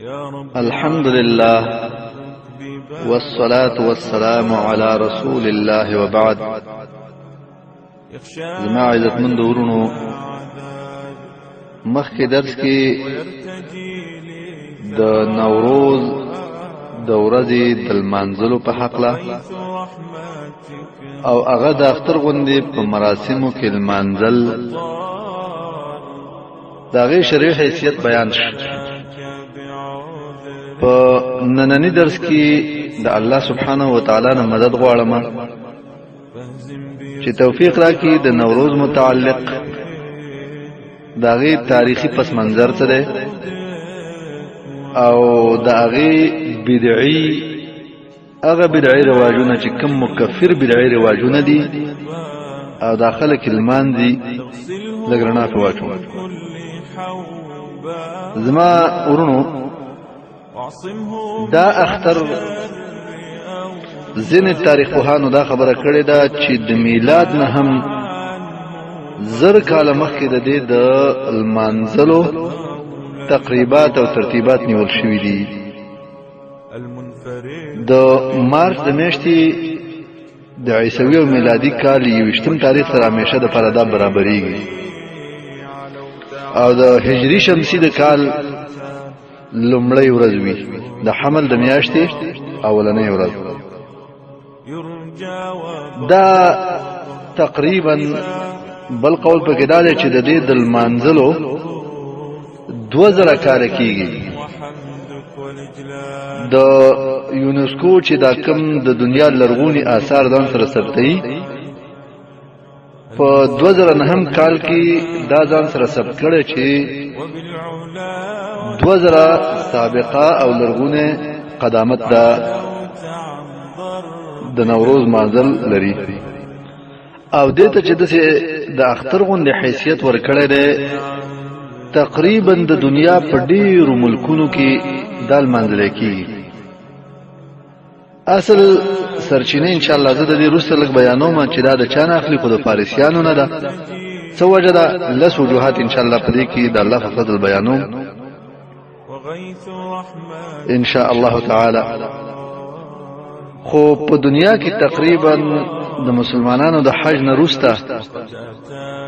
الحمد لله والصلاة والسلام على رسول الله وبعد. زما عزت مند ورونو مخکې درس کې د نوروز د ورځې د لمانځلو په حقله او هغه د اختر غوندې په مراسمو کې لمانځل د هغې شرعي حیثیت بیان شو. په نننی درس کې د الله سبحانه و تعالی نه مدد غواړم چې توفیق راکړي د نوروز متعلق د هغې تاریخي پس منظر څه دی او د هغې هغه بدعي رواجونه چې کوم مکفر بدعي رواجونه دي او دا خلک لمانځي لږ رڼا پرې واچوم. زما ورونو دا اختر ځینې تاریخ پوهانو دا خبره کړې ده چې د میلاد نه هم 1000 کاله مخکې د دې د لمانځلو تقریبات او ترتیبات نیول شوي دي. د مارچ د میاشتې د عیسوي او میلادي کال 21 تاریخ سره همیشه د پاره دا برابرېږي او د هجري شمسي د کال لومړی ورځ وي د حمل د میاشتې اولنۍ ورځ. دا تقریبا بل قول پکې دا دی چې د دې د لمانځلو 2000 کاله کېږي. د یونسکو چې دا کوم د دنیا لرغوني آثار ځان سره ثبتوي په 2009 کال کې دا ځان سره ثبت کړی چې 2000 سابقه او لرغونه قدامت د نوروز مازل لري او دته چې د اختر غونډه حیثیت ورکړی دی. تقریبا د دنیا په ډیرو ملکونو کې دال منځل کیږي. اصل سرچینه ان شاء الله زه د دې وروسته لږ بیانوم چې دا د چا نه اخلي خو د فارسیانو نه ده. څه وجه ده؟ لس وجوهات ان شاء الله په دې کې د الله په فضل بیانوم ان شاء الله تعالی. خو په دنیا کې تقریبا د مسلمانانو د حج نه وروسته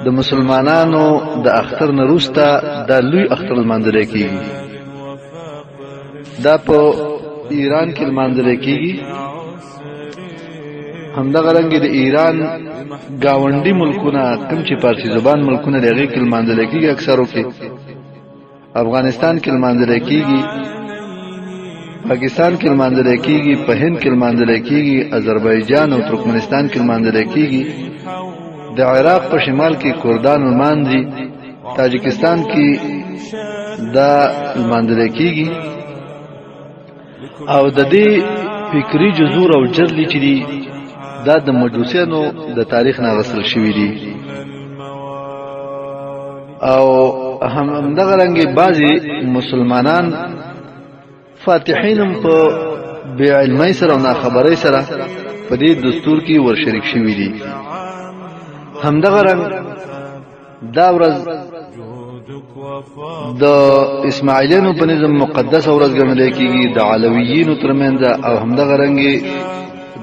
د مسلمانانو د اختر نه وروسته د لوی اختر لمانځل کېږي. دا په ایران کې لمانځل کېږي. همدغه رنګ د ایران گاونډي ملکونه کوم چې فارسی زبان ملکونه د هغې کې لمانځل کېږي اکثرو کې. افغانستان کې لمانځل کېږي، پاکستان کې لمانځل کېږي، په هند کې لمانځل کېږي، آذربایجان او ترکمنستان کې لمانځل کېږي، د عراق په شمال کې کردان لمانځي، تاجکستان کې دا لمانځل کېږي. او د دې فکری جذور او جرلی چې دي دا د مجوسیانو د تاریخ نه غسل شوي دي. او همدغه رنګې بعضې مسلمانان فاتحین په بې علمۍ سره او ناخبرۍ سره په دې دستور کې ورشریک شوي دي. همدغه رنګ دا ورځ د اسماعیلیانو په نظم مقدسه ورځ ګڼل کېږي، د علویینو ترمنځ، او همدغه رنګې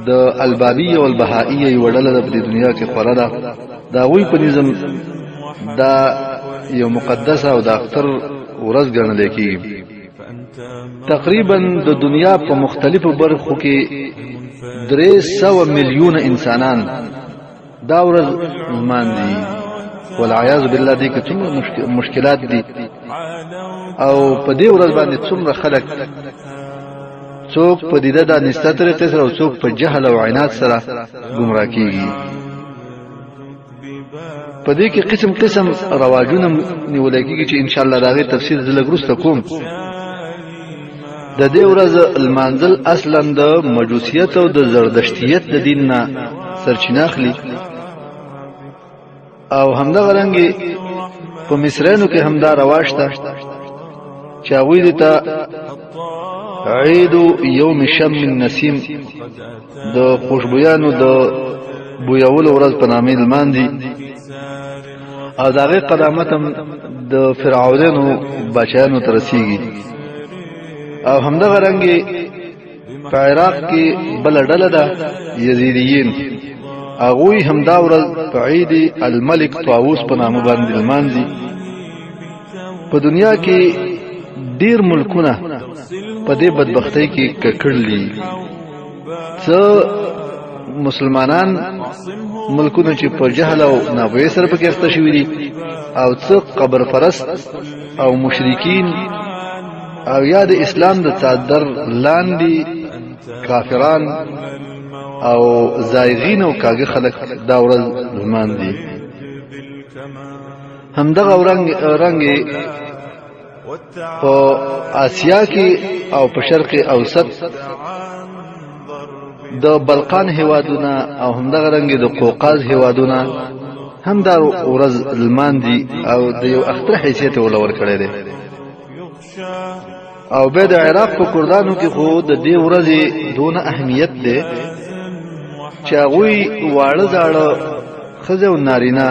د البابیه او البهائیه یوه ډله ده په دې دنیا کې خوره ده. د هغوی په نظم دا یو مقدسه او د اختر ورځ ګڼل کېږي. تقریبا د دنیا په مختلفو برخو کې 300 میلیونه انسانان دا ورځ لمانځي. والعیاذ بالله دې کې څومره مشکلات دي او په دې ورځ باندې څومره خلک څوک په دیده د نسته طریقې سره او څوک په جهل او عناد سره ګمراه کېږي. په دې کې قسم قسم رواجونه نیول کېږي چې ان شاء الله د هغې تفصیل زه لږ وروسته کوم. د دې ورځ لمانځل اصلا د مجوسیت او د زردشتیت د دین نه سرچینه اخلي. او همدغه رنګې په مصریانو کې همدا رواج ته چې هغوی دې ته عید یوم شم النسیم د خوشبویانو د بویولو ورځ په نامې لمانځي. او د هغې قدامت هم د فرعونانو بچیانو ته رسیږي. او همدغه رنګي په عراق کې بل ډله ده یزیدیین، هغوی همدا ورځ په عید الملک طاووس په نامه باندې لمانځي. په دنیا کې ډیر ملکونه په دې بدبختۍ کې ککړلي. څه مسلمانان ملکونه چې په جهل او ناپوهۍ سره پکې اخته شوي دي، او څه قبر پرست او مشرکین او یا د اسلام د څادر لاندې کافران او زایغین او کاږه خلک دا ورځ لمانځي. همدغه رنګ په آسیا کې او په شرق اوسط د بلقان هیوادونه او همدغه رنګ د قوقاز هیوادونه هم دا ورځ لمانځي او د یو اختر حیثیت ولور کړی دی. او به د عراق په کردانو کې خو د دې ورځې دونه اهمیت دی چې هغوی واړه زاړه ښځې او نارینه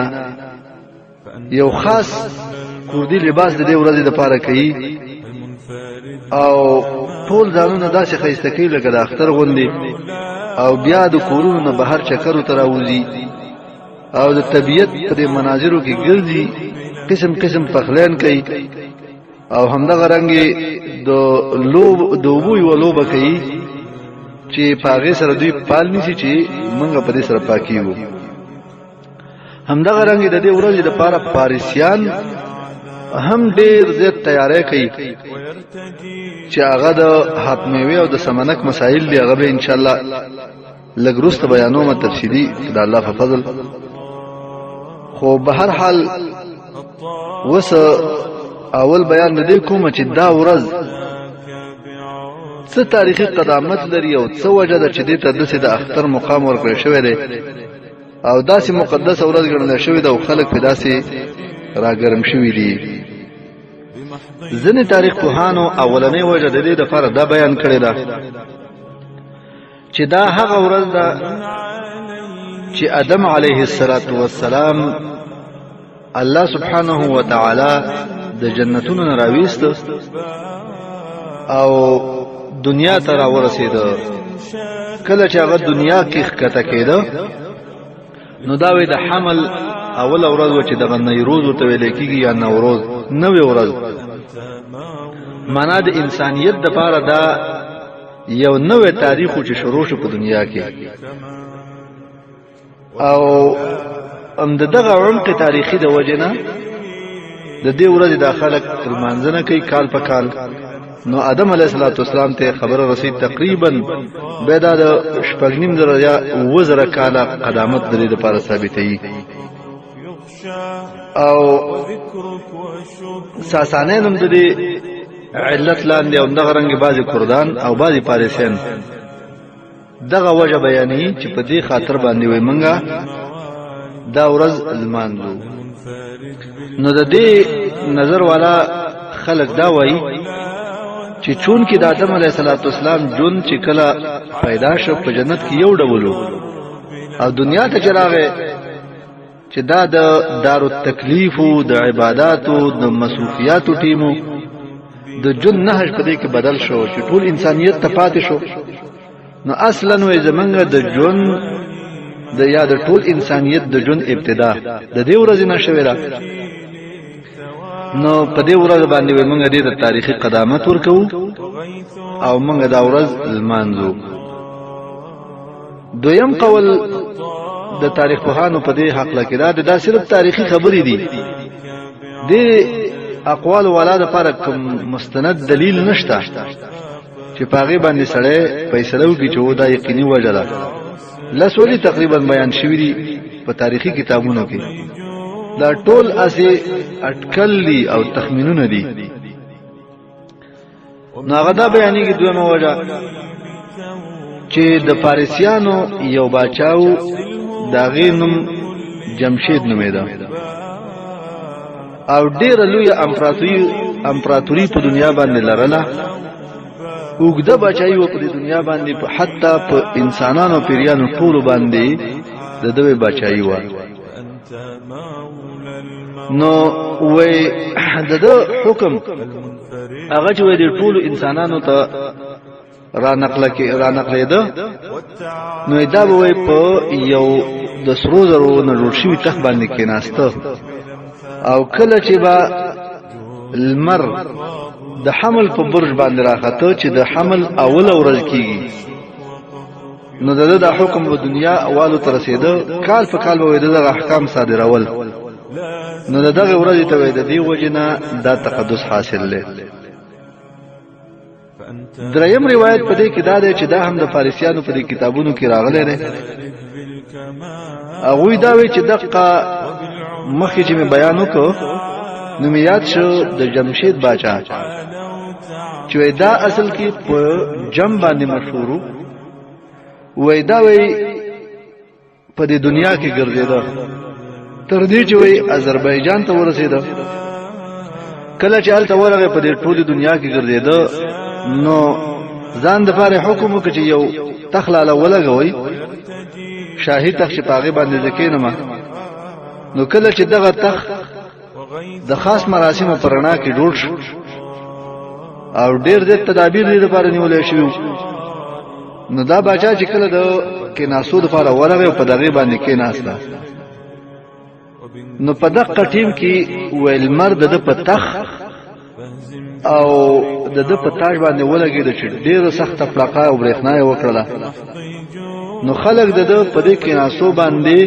یو خاص کردي لباس د دې ورځې دپاره کوي او ټول ځانونه داسې ښایسته کوي لکه د اختر غوندې، او بیا د کورونو نه بهر چکرو ته راوځي او د طبیعت په دې مناظرو کې ګرځي، قسم قسم پخلین کوي او همدغه رنګې د اوبو یوه لوبه کوي چې په هغې سره دوی پال نیسي چې موږ په دې سره پاکیږو. همدغه رنګې د دې ورځې دپاره پاریسیان هم ډېر زیات تیاری کوي چې هغه د هات میوې او د سمنک مسایل دي، هغه به انشاءالله لږ وروسته بیانومه تفصیلي د الله په فضل. خو به هر حال اوس اول بیان د دې کومه چې دا ورځ څه تاریخي قدامت لري او څه وجه ده چې دې ته داسې د اختر مقام ورکړی شوی دی او داسې مقدسه ورځ ګڼل شوې ده او خلک پې داسې راګرم شوي دي. ځینې تاریخ پوهانو اولنۍ وجه د دې دپاره دا بیان کړې ده چې دا هغه ورځ ده چې آدم علیه السلام الله سبحانه وتعالی د جنتونو نه راویسته او دنیا ته راورسېده. کله چې هغه دنیا کې ښکته کېده نو دا وی د حمل اوله ورځ و چې دغه نیروز ورته ویلی کېږي یا نوروز، نوې ورځ. معنا د انسانیت دپاره دا یو نوې تاریخ و چې شروع شو په دنیا کې او د دغه عمق تاریخي د وجې نه د دې ورځې دا خلک لمانځنه کوي کال په کال. نو آدم علیه السلام ته خبره رسید تقریبا بیا دا د 6.5 یا 7 کاله قدامت د دې دپاره ثابتوي. او ساسانیان هم د دې علت لاندې او دغه رنګې بعضې کردان او بعضې پاریسیان دغه وجه بیانوي چې په دې خاطر باندې وایي موږ دا ورځ لمانځو. نو د دې نظر والا خلک دا وایي چې چون کې د آدم علیه السلام ژوند چې کله پیدا شو په جنت کې یو ډول او دنیا ته چې راغی چې دا د دارالتکلیفو د عباداتو د مصروفیاتو ټیمو د ژوند نهج په دې کې بدل شو چې ټول انسانیت ته پاتې شو. نو اصلا وایي زمونږ د ژوند یا د ټول انسانیت د ژوند ابتدا د دې ورځې نه شوې ده. نو په دې ورځ باندې وایي موږ دې د تاریخي قدامت ورکوو او موږ دا ورځ لمانځو. دویم قول د تاریخ پوهانو په دې حقله کې دا صرف تاریخي خبرې دي، دې اقوال والا دپاره کوم مستند دلیل نشته چې په هغې باندې سړی فیصله وکړي چې دا یقیني وجه ده. لس ولې تقریبا بیان شوي دي په تاریخي کتابونو کې، دا ټول اسې اټکل دي او تخمینونه دي. نو هغه دا بیانېږي دویمه وجه چې د پاریسیانو یو باچاو د هغې نوم جمشید نومېده او ډېره لویه امپراتوري په دنیا باندې لرله. اوږده باچایي وه په دې دنیا باندې، حتی په انسانانو پیریانو ټولو باندې د ده باچایي وه. نو وی د ده حکم هغه چې د ټولو انسانانو ته را نقلې ده نو دا به په یو د سرو زرو نه جوړ شوي تخت باندې کېناسته او کله چې به لمر د حمل په برج باندې راخته چې د حمل اوله ورځ کېږي نو د حکم په دنیا اولو ته رسېده کال په کال به د احکام صادرول نو دغه ورځ ته د دې وجه نه دا تقدس حاصل لې دریم روایت په دې کې دا دی چې دا هم د فارسیانو په دې کتابونو کې راغلی دی هغوی دا وی چې دقه مخکې چې مې بیان وکړو نو مې یاد شو د جمشید باچا چې دا اصل کې په جم باندې مشهور وای دا وی په دې دنیا کې ګرځیدا تر دې چې وی آذربایجان ته ورسېده کله چې هلته ورغه په دې ټولې دنیا کې ګرځیدا نو ځان د فار حکم وکړي چې یو تخلاله ولګوي شاهي تخت پاغي باندې ځکینما نو کله چې دغه تخت د خاص مراسمو پرنا کې جوړ شو او ډېر د تدابیر لپاره نیولې شو نو دا بچا چې کله د کې ناسود لپاره ورغه په دغه باندې کې ناستا نو په دغه ټیم کې ویل مرد د پتخ او د په تاج باندې ولګید چې ډیره سخت فلقه او برېښنا یې وکړه نو خلک د په دې کې ناسو باندې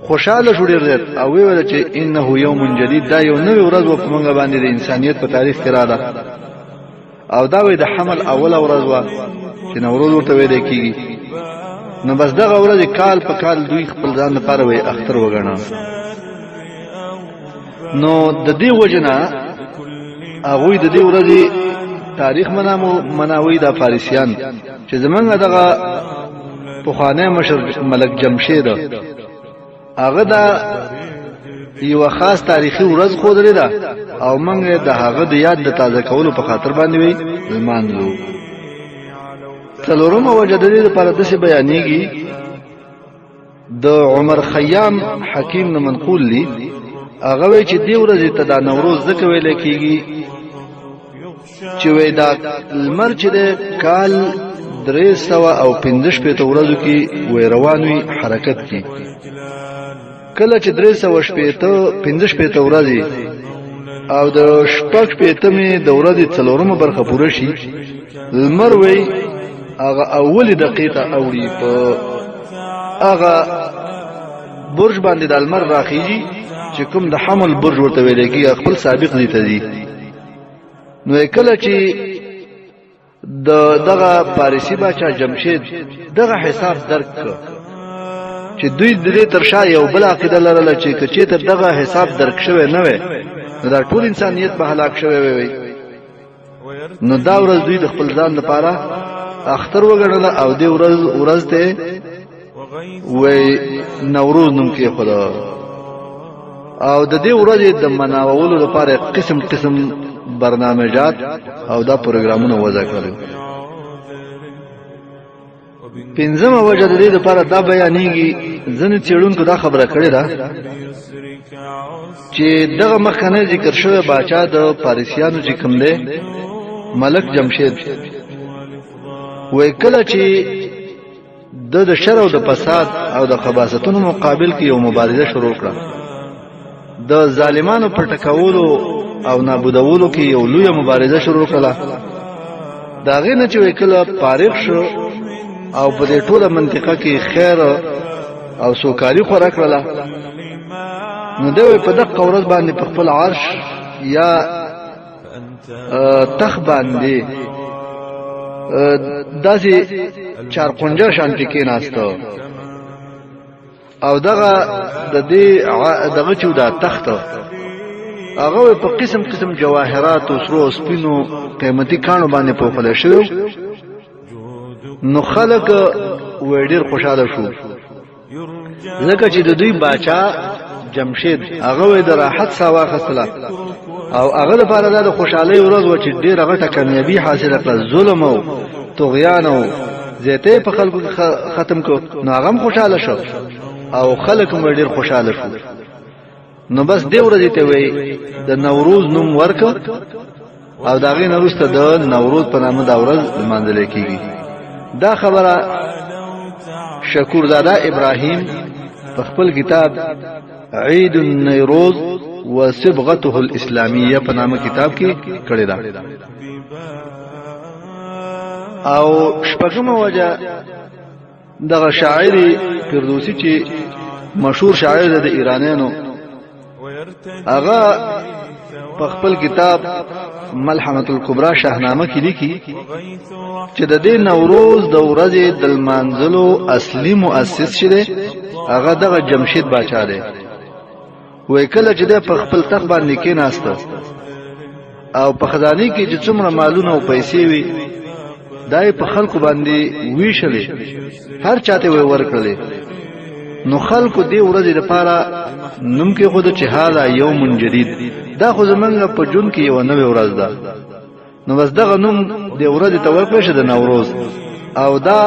خوشاله شو ډیر زیات او ویل چې انه یوم جدید دا یو نوې ورځ و په موږ باندې د انسانیت په تاریخ کې راځي او دا وی د حمل اوله ورځ و چې نوروز ورته ویل کېږي نو بس دغه ورځ کال په کال دوی خپل ځان لپاره وی اختر وګڼه نو د دې وجنه هغه د دې ورځې تاریخ مناوي د فارسیان چې زمونږ دغه پخوانی مشر ملک جمشید هغه دا یو خاص تاریخي ورځ خو درې ده او موږ د هغه د یاد د تازه کولو په خاطر باندې وی لمانځو څلورم وجه د دې لپاره د څه بیانېږي د عمر خیام حکیم نه منقول لی هغه وی چې دی ورځ ته د نوروز ځکه ویل کېږي چې وی دا لمر چې د کال 315 په ورځو کې وی روانوي حرکت کی کله چې 315 په ورځې او د شپږ په می د ورځې څلورمه برخه پوره شي لمر وی هغه اولی دقیقه اوړي په هغه برج باندې د لمر راخیږي چې کوم د حمل برج ورته ویل کېږي خپل سابق دي ته دي نو کله چې دغه پاریسی باچا جمشید دغه حساب درک چې دوی د دې ترشا یو بل عقیده لرله چې کچې ته دغه حساب درک شوی نه وي نو دا ټول انسانیت به هلاک شوی وي نو دا ورځ دوی د خپل ځان لپاره اختر وګڼل او دې ورځ ته وای نوروز نوم کې خدا او د دې ورځې د مناوولو لپاره قسم قسم برنامه‌جات او دا پروګرامونه وضع کړل پنځمه وجه د دې لپاره دا بیانېږي ځنې څېړونکو دا خبره کړې ده چې دغه مخکنه ذکر شوی باچا د فارسیانو چې کوم دی ملک جمشید وای کله چې د شر او د فساد او د خباثتونو مقابل کې یو مبارزه شروع کړه د ظالمانو پر ټکولو او نابودولو کې یو لوی مبارزه شروع کړه دا غینه چې وکړه فارغ شو او په دې ټوله منطقه کې خیر او سوکالي خورا کړله نو دوی په دغه ورځ باندې په خپل عرش یا تخ باندې داسې چار پنځه شانتي کې ناستو او دغه د دې دغه چې دا تخت هغه په قسم قسم جواهرات او سرو سپینو قیمتي کانو باندې پوښل شو نو خلک وړ خوشاله شو لکه چې د دوی باچا جمشید هغه د راحت ساوا خصله او هغه لپاره د خوشحالي ورځ و چې ډیره غټه کامیابی حاصله کړه ظلم او طغیان او زیاته په خلکو ختم کو نو هغه خوشاله شو او خلک هم ډیر خوشاله شو نو بس دی ورځ ته وی د نوروز نوم ورک او دا غي نورسته د نوروز په نامه دا ورځ لمانځل کیږي. دا خبره شکورزاده ابراهیم په خپل کتاب عید النیروز و صبغته الاسلامیه په نامه کتاب کې کړی دا. او شپږمه وجه دغه شاعر فردوسی چې مشهور شاعر د ایرانیانو هغه په خپل کتاب ملحمه الکبرى شاهنامه کې لیکي چې د دې نوروز د ورځې د لمانځلو اصلي مؤسس شوی هغه دغه جمشید باچا دی. وای کله چې د خپل تخت باندې کې ناسته او په خزانه کې چې څومره مالونه او پیسې وي دای په خلکو باندې ویشلې هر چاته وی ورکړلې. نو خلکو دې ورځې لپاره نوم کې خود چې هاذا یوم جدید، دا خو زمونږ په جون کې یو نوې ورځ ده. نو بس دغه نوم دې ورځې ته ورکړل شي د نوروز، او دا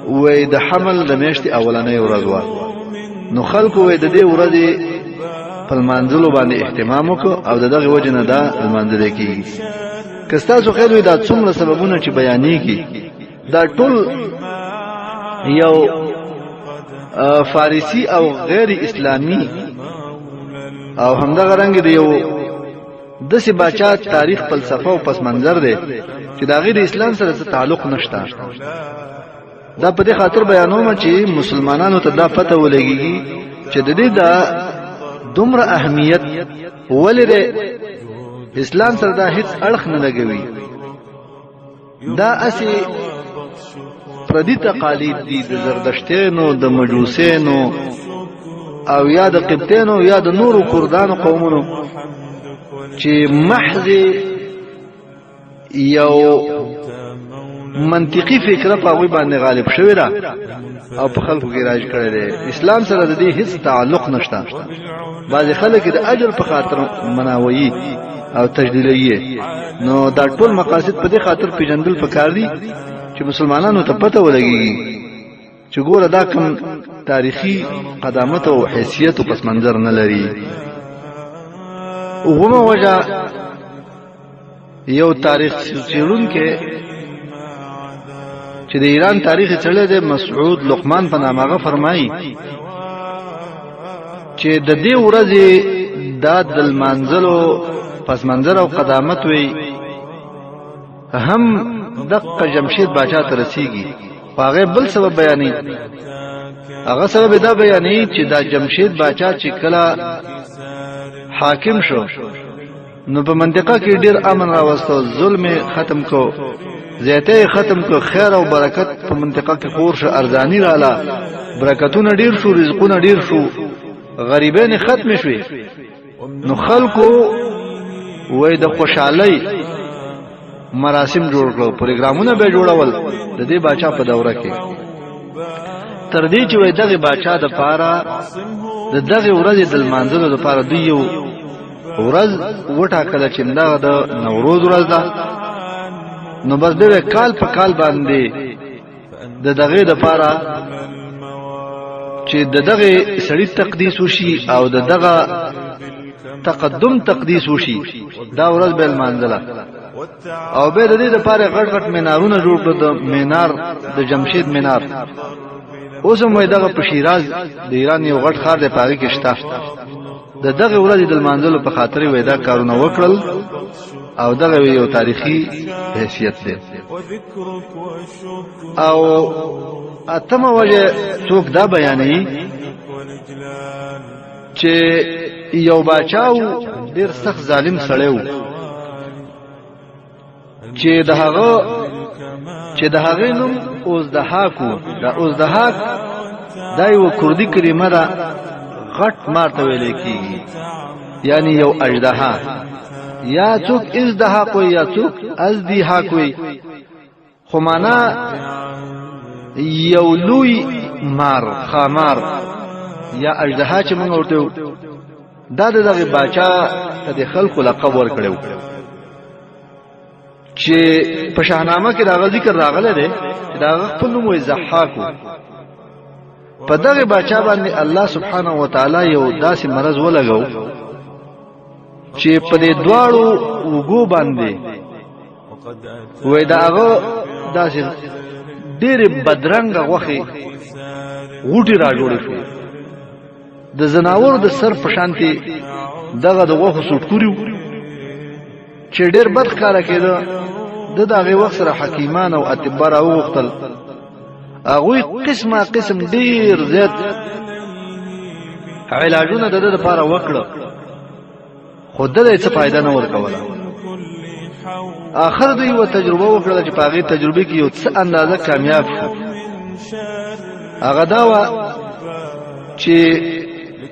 وې د حمل د میاشتې اولنۍ ورځ و. نو خلکو وې د دې ورځې په لمانځلو باندې اهتمام وکړو او دغه وجه نه دا لمانځل کېږي. که ستاسو خیال وي دا څومره سببونه چې بیانېږي دا ټول یو فارسی او غیر اسلامی او همدغه رنګ دی یو داسې باچا تاریخ فلسفه او پس منظر دی چې دا غیر اسلام سره څه تعلق نشته. دا په دې خاطر بیانوم چې مسلمانانو ته دا پته ولګيږي چې د دې دا دومره اهمیت ولري اسلام سره دا هیڅ اړخ نه لګوي. دا اسی پردي تقالید دي د زردشتینو د مجوسینو او یا د قبطینو یا د نورو کردانو قومونو چې محض یو منطقي فکره په هغوی باندې غالب شوی ده او په خلکو کې راج کړی دی. اسلام سره د دې هیڅ تعلق نشته. بعضې خلک د اجر په خاطر مناوي او تجدیلوي. نو دا ټول مقاصد په دې خاطر پیژندل پکار دي چې مسلمانانو ته پته ولګي چې ګوره دا کوم تاریخي قدامت او حیثیت او پس منظر نه لري. وګوره وجه یو تاریخ څېړونکی چې د ایران تاریخ څېړلی دی مسعود لقمان په نامه هغه فرمایي چې د دې ورځې دا د لمانځلو پس منظر او قدامت وي هم دقه جمشید باچا ته رسیږي. هغه بل سبب بیانې، هغه سبب دا بیانې چې دا جمشید باچا چې کله حاکم شو نو په منطقه کې ډیر امن راوستو، ظلم ختم کو، زیاته ختم کو، خیر او برکت په منطقه کې خور شو، ارزانی رااله، برکتونه ډیر شو، رزقونه ډیر شو، غریبین ختم شوي. نو خلکو وای د خوشحالۍ مراسم جوړ کړو، پروګرامونه به جوړول د دې باچا په دوره کې، تر دې چې وای دغه باچا د پاره د دغه ورځې د لمانځلو لپاره دوی یو ورځ وټاکله چې د نوروز ورځ ده. نو بس دغه کال په کال باندې د دغه لپاره چې د دغه سړی تقدیس وشي او د دغه تقدم تقدیس وشي دا ورځ به لمانځله. او به د دې لپاره غټ غټ مینارونه جوړ کړل، د مینار د جمشید مینار. اوس هم دغه په شیراز د ایران یو غټ ښار دی، په هغې کې شته. د دغه ورځې د لمانځلو په خاطر یې دا کارونه وکړل او دغه یو تاریخي حیثیت دی. او اتمه وجه څوک دا بیانوي چې یو باچاو ډیر سخت ظالم سړی و چې د هغه نوم اوزدهاک و. دا اوزدهاک دا یو کردي کلمه ده، غټ مار ته ویل کېږي، یعنی یو اژدها، یا څوک ازدهاک وي یا څوک ازدهاک وي، خو معنا یو لوی مار، خامار یا اژدها چې موږ ورته دا دغه باچا ته د خلکو لقب ورکړو چې په شاهنامه کې دا ذکر راغلی دی چې دا خپل نوم یې ضحاک و. په دغه باچا باندې الله سبحانه و تعالی یو داسې مرض ولګو چې په دې دواړو وګو باندې وای دا هغه داسې ډېر بدرنګ غوخي غوټي را جوړې شو د زناورو د سر په شانتي دغه د غوخو سټکوري چې ډېر بد ښکاره کېده د دغه وخت سره حکیمان او اطباء راوغتل هغه قسمه قسم ډېر زیات علاجونه د لپاره وکړه خو د دې څه فائدہ نه ورکوله اخر دوی و تجربه وکړه چې په هغه تجربه کې یو څه اندازه کامیاب شو هغه دا و چې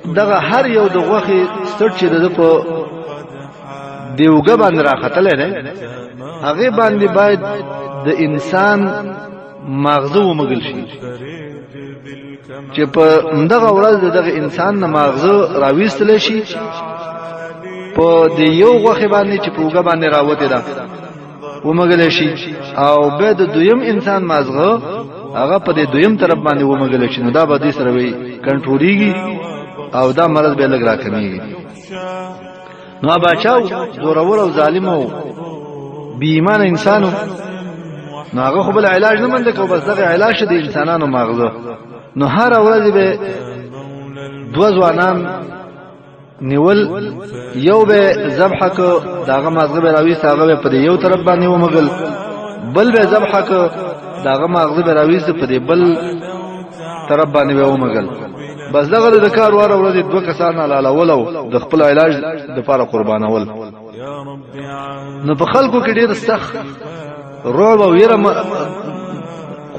دغه هر یو د غوخي ستړ چې د په دیوګه باندې راختلې نه هغه باندې باید د انسان مغزو ومغل شي چې په دغه ورځ دغه انسان نه مغزو راويستل شي په دی یو غوخي باندې چې پوګه باندې راوته ده ومغل شي او به د دویم انسان مغزو هغه په دې دویم طرف باندې ومغل شي نو دا به دې سره وي کنټرولېږي او دا مرض به لګ راکميږي نو بچاو زورور او ظالم او بی ایمان انسانو نو هغه خو بل علاج نه مند کو بس دغه علاج دي انسانانو مغزو نو هر ورځ به دو ځوانان نیول یو به ذبح کو داغه مغزو به راوي ساغه په یو طرف باندې ومغل بل به ذبح کو داغه مغزو به راوي په بل طرف باندې ومغل بس دغه د کار واره ورځ دوه کسان لاله ولو د خپل علاج د لپاره قربانول نو په خلکو کې ډېر سخت رعب او يره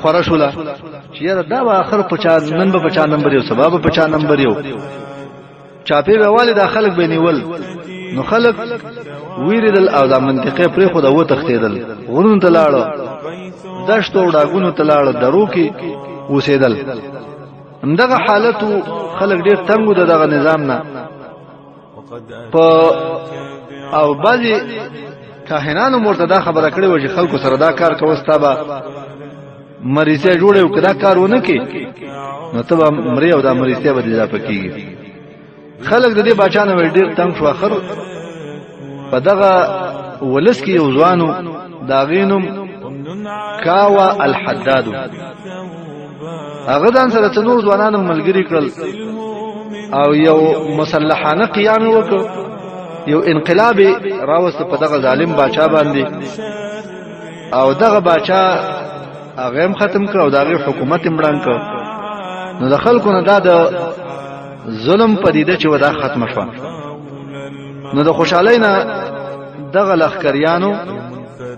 خورشوله چې یاره دا به اخر په چا نن به په چا نمبر یو سبب په چا نمبر یو چاپی به والد خلک بنیول نو خلک ویریدل او د منطقه پر خو د و تختیدل غرون ته لاړو دشت او ډاګونو ته لاړو درو کې اوسېدل دغه حالت خلک ډیر تنګو دغه نظام نه په او بعضی کاهنانو مرتدا خبره کړې و چې خلکو سره دا کار کوستا به مریضه جوړه وکړه کارونه کې نو ته مری او دا مریضه به دې اضافه کیږي خلک د دې بچانه ډیر تنگ شو اخر په دغه ولس کې یو ځوانو داغینم کاوا الحداد هغه دان سره څنور ځوانانو ملګری کړل او یو مسلحانه قیام وکړ یو انقلاب راوست په دغه ظالم باچا باندې او دغه باچا هغه ختم کړ او دغه حکومت مړان کړ نو د خلکو نه دا د ظلم پدیده چې ودا ختم شو نو د خوشحالۍ نه دغه لخکریانو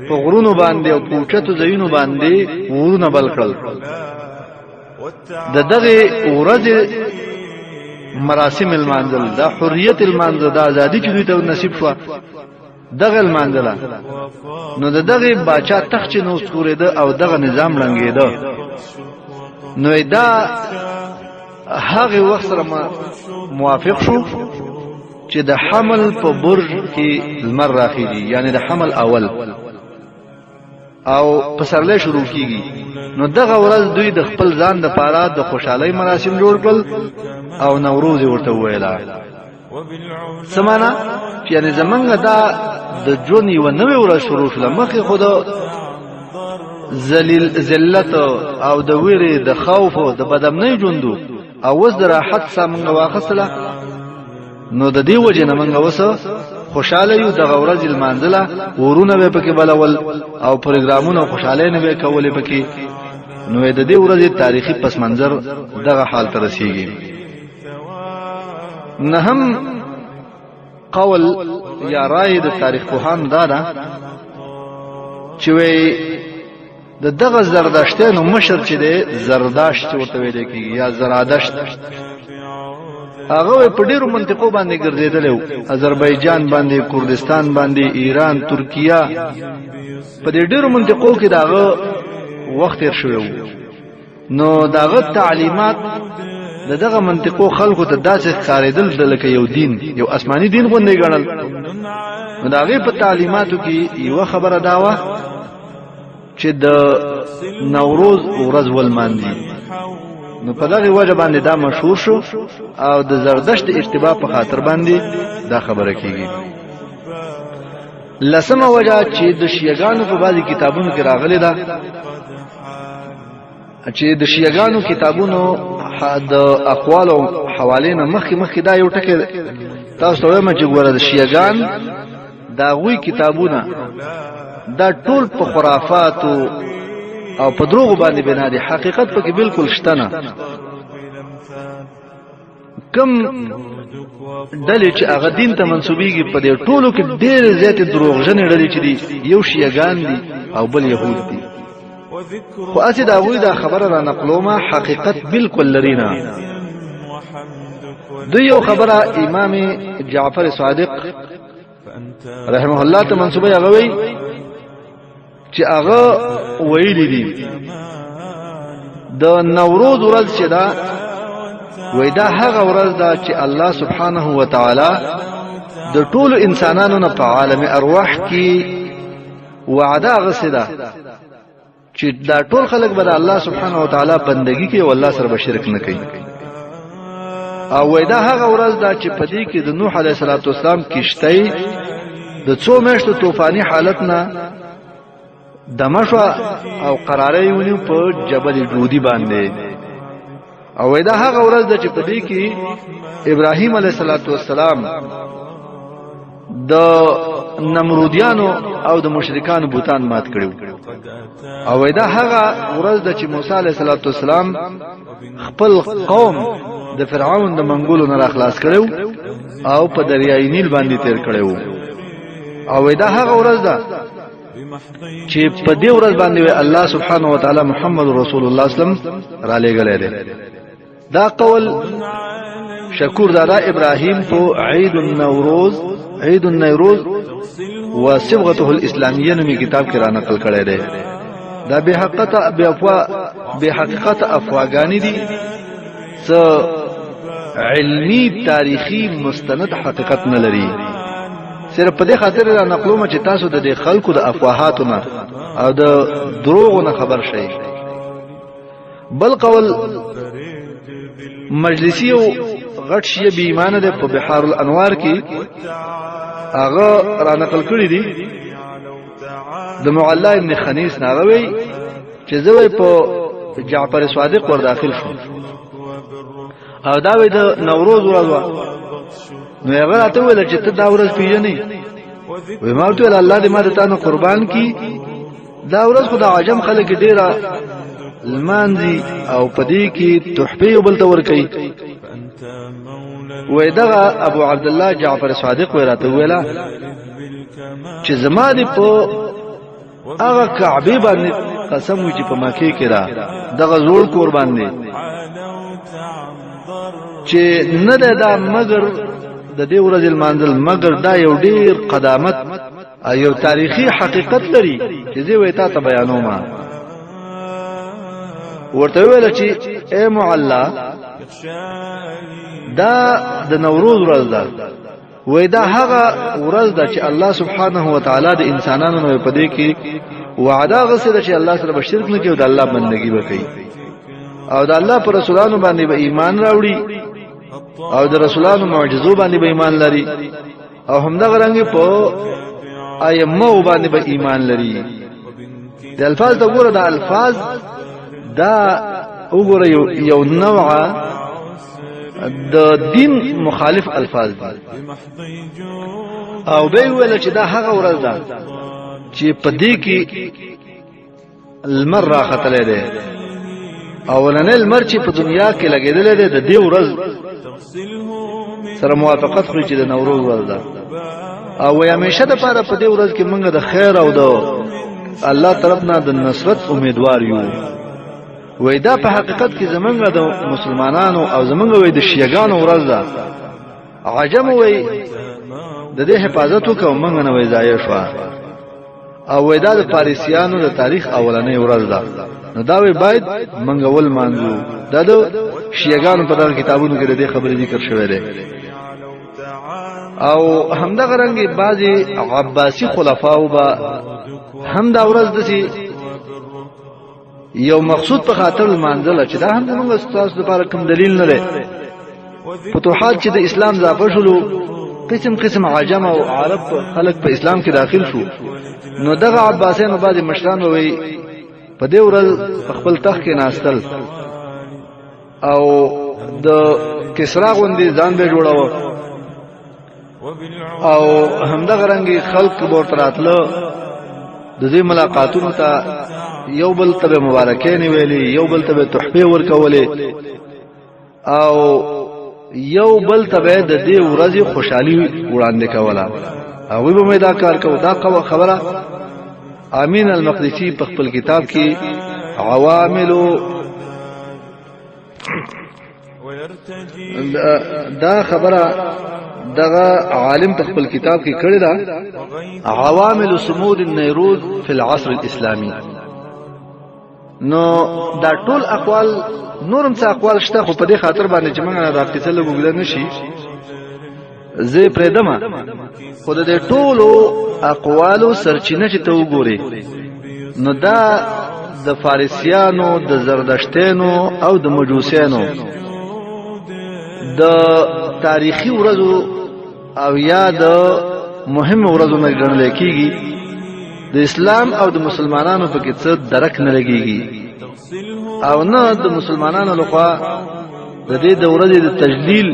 په غرونو باندې او پوچتو ځایونو باندې ورونه بل کړل دغه ورځ مراسم المنزل دا حریت المنزل دا ازادي چې دوی ته نصیب شو دغه المنزل نو دغه باچا تخت چې نو ستوريده او دغه نظام لنګیده نو دا هغه وخت سره موافق شو چې د حمل په برج کې لمر راخیږي یعنی د حمل اول او پسرله شروع کیږي نو دغه ورځ دوی د خپل ځان د پاره د خوشحالي مراسم جوړ کړل او نوروز ورته ویلا سمانا یعنی زمونږ دا د جون یو نوې ورځ شروع شول مخه خدا ذلت او د ویری د خوف او د بدامنۍ ژوندو او وز د راحت سمنګ واخصله نو د دې وجه نه منګه وسه خوشاله یو د غورز المنزله ورونه به پکې بلول او پروګرامونه خوشاله نه به کولې پکې نو د دې ورځې تاریخي پس منظر دغه حال ته رسیږي نه هم قول یا رائے د تاریخ پوهان دا چې وي دغه زردشتانو مشر چې دی زرداشت ورته ویل کیږي یا زرادشت هغه په ډیرو منطقو باندې ګرځیدل آذربایجان باندې کردستان باندې ایران ترکیه په ډیرو منطقو کې داغه وخت تیر شوی نو داغه تعلیمات دغه منطقو خلکو ته داسې ښکارېدل لکه یو دین یو آسماني دین غوندې ګڼل نو داغه په تعلیماتو کې یو خبره داوه چې د نوروز ورځ ولمانځي نو په دغه وجه باندې دا مشهور شو او د زردشت اشتباه په خاطر باندې دا خبره کیږي لسمه وجه چې د شیعاګانو په بعضي کتابونو کې راغلي ده چې د شیعاګانو کتابونو د اقوال او حواله نه مخکې دا یو ټکی تاسو ته وایم چې ګوره د شیعاګان دا غوي کتابونه دا ټول په خرافات او په دروغ باندې بنا دي حقیقت پکې بالکل شته نه کم ډلې چې هغه دین ته منسوبېږي په دې ټولو کې ډېر زیات دروغجنې ډلې چې دي یو شیعاګان دي او بل يهود دي خو اسی دا غوي دا خبره را نقلومه حقیقت بالکل لرينا دو یو خبره امام جعفر صادق رحمه الله ته منسوبه هغه وی چې هغه ویلي دي د نوروز ورځ چې دا وای دا هغه ورځ ده چې الله سبحانه و تعالی د ټولو انسانانو نه په عالم ارواح کې وعده غسده چې دا ټول خلک به الله سبحانه و تعالی بندگی کوي او الله سره به شرک نه کوي او وای دا هغه ورځ ده چې په دې کې د نوح علیه السلام کشته د څو میاشتو طوفاني حالت نه دمشق او قرارې ونیو په جبل جودی باندې او وای دا هغه ورځ ده چې په دې کې ابراهیم علیه السلام د نمرودیانو او د مشرکانو بوتان مات کړو او وای دا هغه ورځ ده چې موسی علیه السلام خپل قوم د فرعون د منګولو نه راخلاص کړو او په دریای نیل باندې تیر کړو او وای دا هغه ورځ ده چې په دې ورځ باندې الله سبحانه و تعالی محمد رسول الله صلی الله علیه وسلم را لېږلی دی دا قول شکور دادا ابراهیم په عید النوروز و صبغته الاسلامیه نومي کتاب کې را نقل کړی دی دا به حقیقت افواګانی دي څه علمی تاریخی مستند حقیقت نه لري صرف په دې خاطر را نقلوم چې تاسو د دې خلکو د افواهاتونه او د دروغونو خبر شئ بل قول مجلسی او غټ شی به ایمان ده په بحار الانوار کې هغه را نقل کړی دي د معلا ابن خنیس ناغوي چې زوی په جعفر صادق ور داخل شو او دا وی د نوروز ورځ نو هغه راته ویل چې ته دا ورځ پیژنې وې ما ورته ویل الله دې ما ته نه قربان کی دا ورځ خدای عجم خلک ډیره المانزي او پدې کې تحفه بل تور کوي وې دغه ابو عبد الله جعفر صادق وراته ویلا چې زما دې په هغه کعبه باندې قسم وي چې په مکه کې را دغه زوړ قربان دي چې نه ده مگر د دې ورځې المنزل مگر دا یو ډیر قدامت یو تاریخي حقیقت لري چې زه وې تا ته بیانوم ورته ویل چې اے معلا دا د نوروز ورځ ده وې دا هغه ورځ ده چې الله سبحانه و تعالی د انسانانو نو په دې کې وعده غسه چې الله سره بشرک نه کوي او د الله بندگی وکړي او د الله پر رسولانو باندې به ایمان راوړي او د رسولانو معجزو باندې به ایمان لري او همدغه رنګ په ائمه باندې به ایمان لري د الفاظ ته ګوره د الفاظ دا وګوره یو نوع د دین مخالف الفاظ دي او به ویل چې دا هغه ورځ ده چې په دې کې المر راختلې ده اولنې المر چې په دنیا کې لګېدلې ده د دې ورځ سره موافقت خوري چې د نوروز ورځ ده او همیشه د پاره په دې ورځ کې موږ د خیر او د الله طرف نه د نصرت امیدوار یو وای دا په حقیقت کې زمونږ د مسلمانانو او زمونږ وای د شیعاګانو ورځ ده عجم وای د دې حفاظت وکاو موږ نه وای ځای شو او وای دا د پاریسیانو د تاریخ اولنې ورځ ده نو دا وای باید موږ ول مانځو دا د شیعاګانو په دغه کتابونو کې د دې خبرې ذکر شوی دی او همدغه رنګ بعضی عباسی خلفاو با هم دا ورځ دسی یو مقصود په خاطر المنزله چې دا هم موږ استاد لپاره کوم دلیل نه لري فتوحات چې د اسلام ځاپه شلو قسم قسم عجم او عرب خلق په اسلام کې داخل شو. نو دغه عباسیانو بعض مشران وی په دې ورځ خپل تخت کې ناستل او د کسرا غوندي ځان به جوړاو او همدغه رنګي خلق ورته راتلو د دې ملاقاتونو ته یو بل ته مبارکې نه ویلي، یو بل ته تحفه ورکولې او یو بل ته د دې ورځې خوشحالي وړاندې کوله. هغه به مې دا کار کوي. دا خبره امین المقدسی په خپل کتاب کې عوامل دا خبره دغه عالم په خپل کتاب کې کړی دا عوامل صمود النيروز فی العصر الاسلامی. نو دا ټول اقوال نورم څه اقوال شته، خو په دې خاطر باندې چې موږ دا قصه له وګړه نشي زه پرېدم، خو د ټولو اقوالو سرچینه چې ته وګوري نو دا د فارسیانو، د زردشتیانو او د مجوسیانو د تاریخي ورځو او یا د مهم ورځو نه ګڼل کېږي. د اسلام او د مسلمانانو په کې څه درک نه لګيږي او نه د مسلمانانو لخوا د دې د ورځې د تجلیل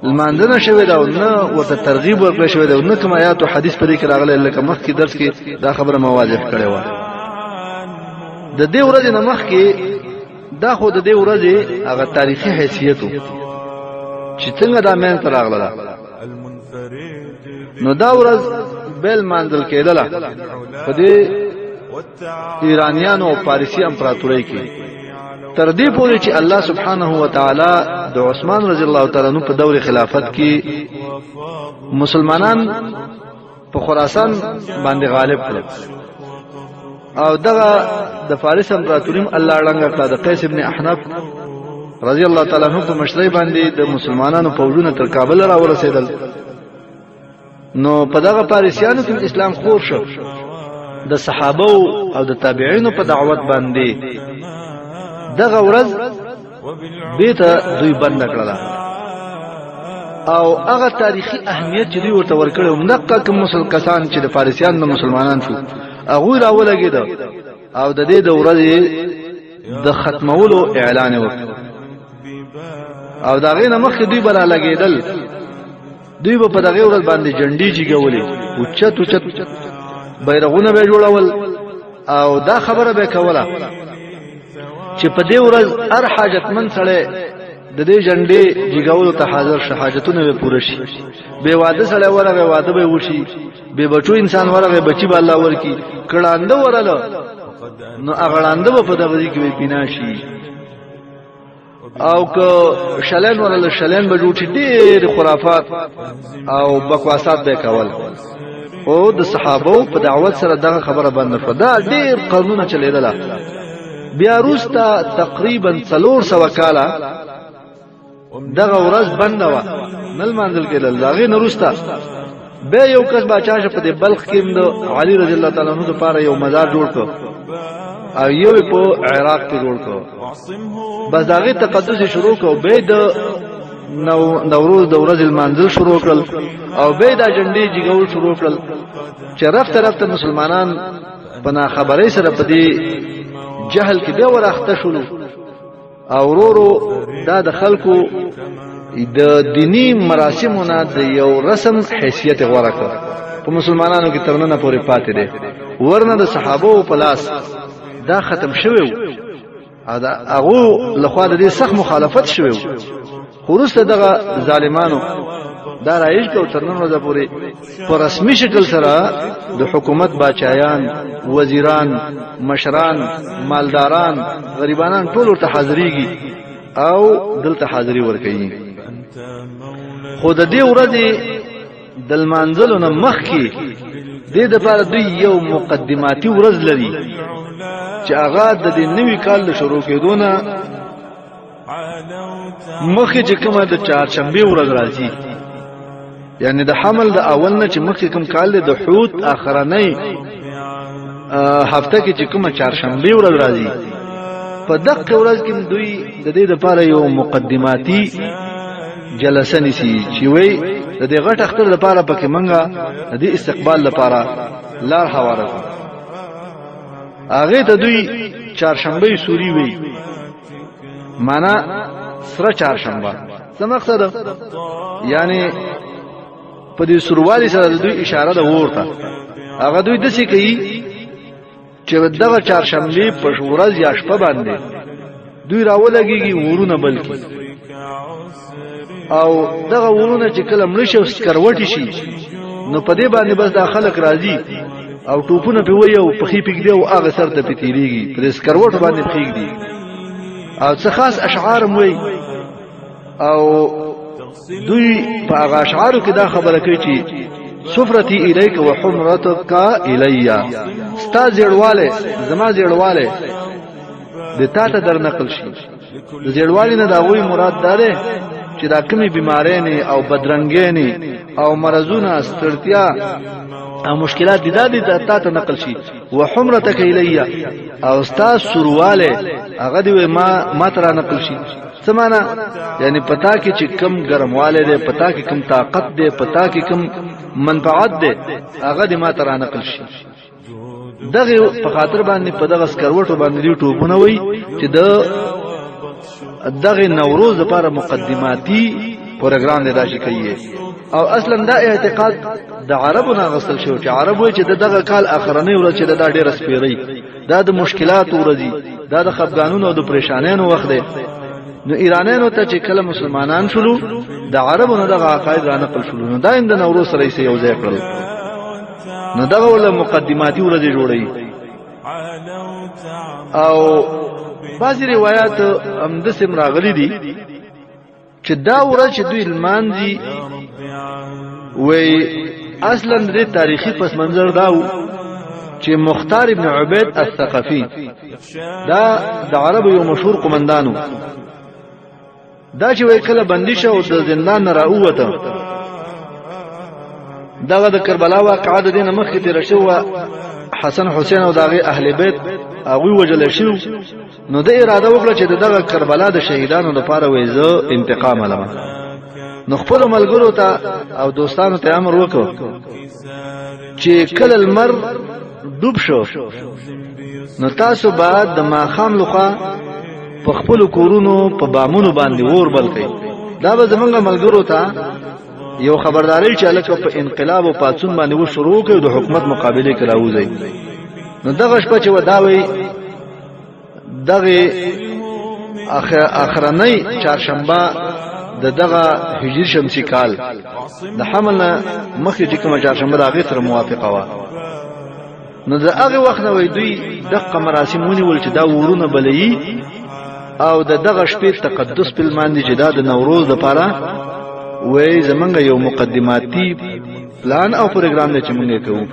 المانځنه شوی دا، نه ورته ترغیب ورکړل شوی دا، نه کوم آیات او حدیث په دې کې راغلي. لکه مخکې درس کې دا خبره مواضح کړې و. د دې ورځې نه مخکې دا خو د دې ورځې هغه تاریخي حیثیت چې څنګه دا مېن تر راغله، نو دا ورځ بل مانځل کېدله په دې ایرانیانو او پاریسی امپراتورۍ کې تر دې پورې چې الله سبحانه و تعالی د عثمان رضی الله تعالی عنہ په دور خلافت کې مسلمانان په خراسان باندې غالب کړل او دغه د فارس امپراتوریم الله ړنګ کړ. د قیس ابن احنف رضی الله تعالی عنہ په مشرۍ باندې د مسلمانانو فوجونه تر کابل را ورسېدل. نو په دغه پاریسیانو کې اسلام خور شو. د صحابه او د تابعینو په دعوت باندې دغه ورځ بیته دوی بند کړل او هغه تاریخي اهمیت چې دوی ورته ورکړو منقه کوم کسان چې د فارسیانو مسلمانان شو هغه راولګید او د دې د ورځې د ختمولو اعلان وکړ او دا غینه مخکې دوی بل لګیدل. دوی په دغه ورځ باندې جنډي جګولې او چت بیرغونه به جوړول او دا خبره به کوله چې په دې ورځ هر حاجتمن سره د دې جنډې جګولو ته حاضر شه، حاجتونه به پوره شي. به واده سره ورغه واده به وشي، به بچو انسان ورغه بچي به الله ورکی، کړهانده ورله نو اغړانده په دغه کې به بنا شي او که شلن ورله شلن به جوړ شي. ډېر خرافات او بکواسات به کول او د صحابه په دعوت سره دغه خبره بند شو. دا ډېر قانون چلیدل. بیا روستا تقریبا 400 کاله دغه ورځ بند و نل منځل کېدل. دغه نورستا به یو کس بچا شه په بلخ کې د علي رضی الله تعالی عنہ لپاره یو مزار جوړ کړ او یو په عراق کې جوړ کړ. بس دغه تقدس شروع کړ، به د نوروز د ورځې منځل شروع کړل او به د جنډې جګول شروع کړل چې رفته مسلمانان په نا خبرۍ سره په دې جهل کې به ورخته شول او ورو دا د خلکو د دینی مراسمونو د یو رسم حیثیت غوړه کړ. په مسلمانانو کې ترنه پورې پاتې دي، ورنه د صحابه په لاس دا ختم شوی او دا هغه لخوا د دې سخت مخالفت شوی. خورسته دغه ظالمانو دا رایج کو ترنه ورځ پورې په رسمي شکل سره د حکومت باچایان، وزیران، مشران، مالداران، غریبانان ټول ورته حاضرېږي او دلته حاضری ورکوي. خو د دې ورځې د لمانځلو نه مخکې د دې لپاره دوی یو مقدماتي ورځ لري چې هغه د دې نوي کال له شروع کېدو نه مخکې چې کومه د چهارشنبې ورځ راځي، یعنی د حمل د اول نه چې مخکې کوم کال د حوت اخرنۍ هفته کې چې کومه چهارشنبې ورځ راځي، په دغه ورځ کې دوی د دې لپاره یو مقدماتي جلسه نسی چې وای د دې غټ اختر لپاره پکې منګه د دې استقبال لپاره لار هواره هغه ته دوی چهارشنبه سوري وای معنا سره چهارشنبه څه مقصد یعنی په دې سروالي سره دوی اشاره ده ورته هغه دوی د څه کوي چې دغه چهارشنبه په ورځ یا شپه باندې دوی راولګيږي ورونه بلکې او دغه ورونه چې کله مړ شي سکروټي شي نو په دې باندې بس د خلک راځي او ټوپونه په وي او پخې پکې او هغه سر ته پتیریږي پر سکروټ باندې پخېږي دي او څه خاص اشعار موي او دوی په هغه اشعارو کې دا خبره کوي چې سفرتي الیک وحمرتک الیا ستا زیړواله زما زیړواله د تا ته در نقل شي د زیړوالي نه دا وی مراد ده چې دا کمی بیماری نه او بدرنګي نه او مرزونه ستړتیا او مشکلات دي د تا ته نقل شي وحمرتک الیا او ستا سرواله هغه دی ما تر نقل شي سمانا یعنی پتا کې چې کم ګرمواله ده پتا کې کم طاقت ده پتا کې کم منفعت ده هغه دی ما تر نقل شي دغه په خاطر باندې په دغه سکروټو باندې دی ټوپونه وای چې دغه نوروز لپاره مقدماتي پروګرام دی راشي کوي او اصلا دا اعتقاد د عربو نه غسل شو چې عرب وای چې دغه کال اخرنی ورځ چې دا ډېر سپیری دا د مشکلات ورځي دا د خفګانونو او د پریشانانو وخت دی نو ایرانانو ته چې کله مسلمانان شلو د عربو نه دغه عقاید را نقل شلو نو دا د نوروز سره یې یو ځای کړل نو دغه ول مقدماتي ورځې جوړي او بعضی روایت هم د سم راغلي دي چې دا ورځ چې دوی لمانځي وای اصلا د تاریخي پس منظر داو چې مختار ابن عبید الثقفي دا د عربو یو مشهور قومندانو دا چې وای کله بندي شو او د زندان راووته دغه د کربلا واقعه د دینه مخکې تیر شو حسن حسین او دغه اهل بیت هغه وجل شو نو د اراده وکړه چې دغه کربلا د شهیدانو لپاره وایزه انتقام علم نو خپل ملګرو ته او دوستانو ته امر وکړ چې کله المر ډوب شو نو تاسو بعد د ماخام لخوا په خپل کورونو په بامونو باندې اور بل کړئ دا به زمونږ ملګرو ته یو خبرداري چې لکه په انقلاب او پاتون باندې و شروع کړي د حکومت مقابله کې راوځي نو دغه شپه چې وداوي دغه اخرنۍ چهارشنبه دغه هجری شمسی کال د حمل مخکې چې کوم چهارشنبه د هغه سره موافقه و نو د هغه وخت نو دوی دغه مراسمونه ول چې دا ورونه بلې او دغه شپې تقدس په ماندې چې دا د نوروز لپاره وای زمونږ یو مقدماتي پلان او پروګرام دی چې موږ کوو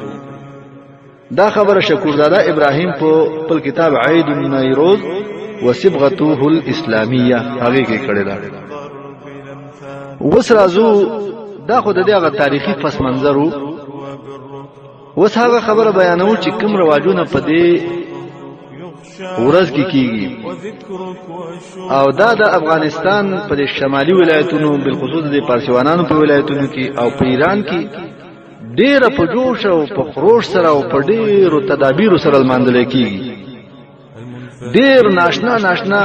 دا خبره شکوردادا ابراهیم په خپل کتاب عید النیروز وصبغته الاسلامیه هغه کې کړی دا وس رازو دا خو د دغه تاریخي پس منظرو وس هغه خبره بیانول چې کوم رواجونه په دې ورځ کې کیږي او دا د افغانستان په شمالي ولایتونو بالخصوص د پارسیوانانو په ولایتونو کې او په ایران کې ډېر په جوش او په خروش سره او په ډېرو تدابیر سره لمانځل کیږي ډېر ناشنا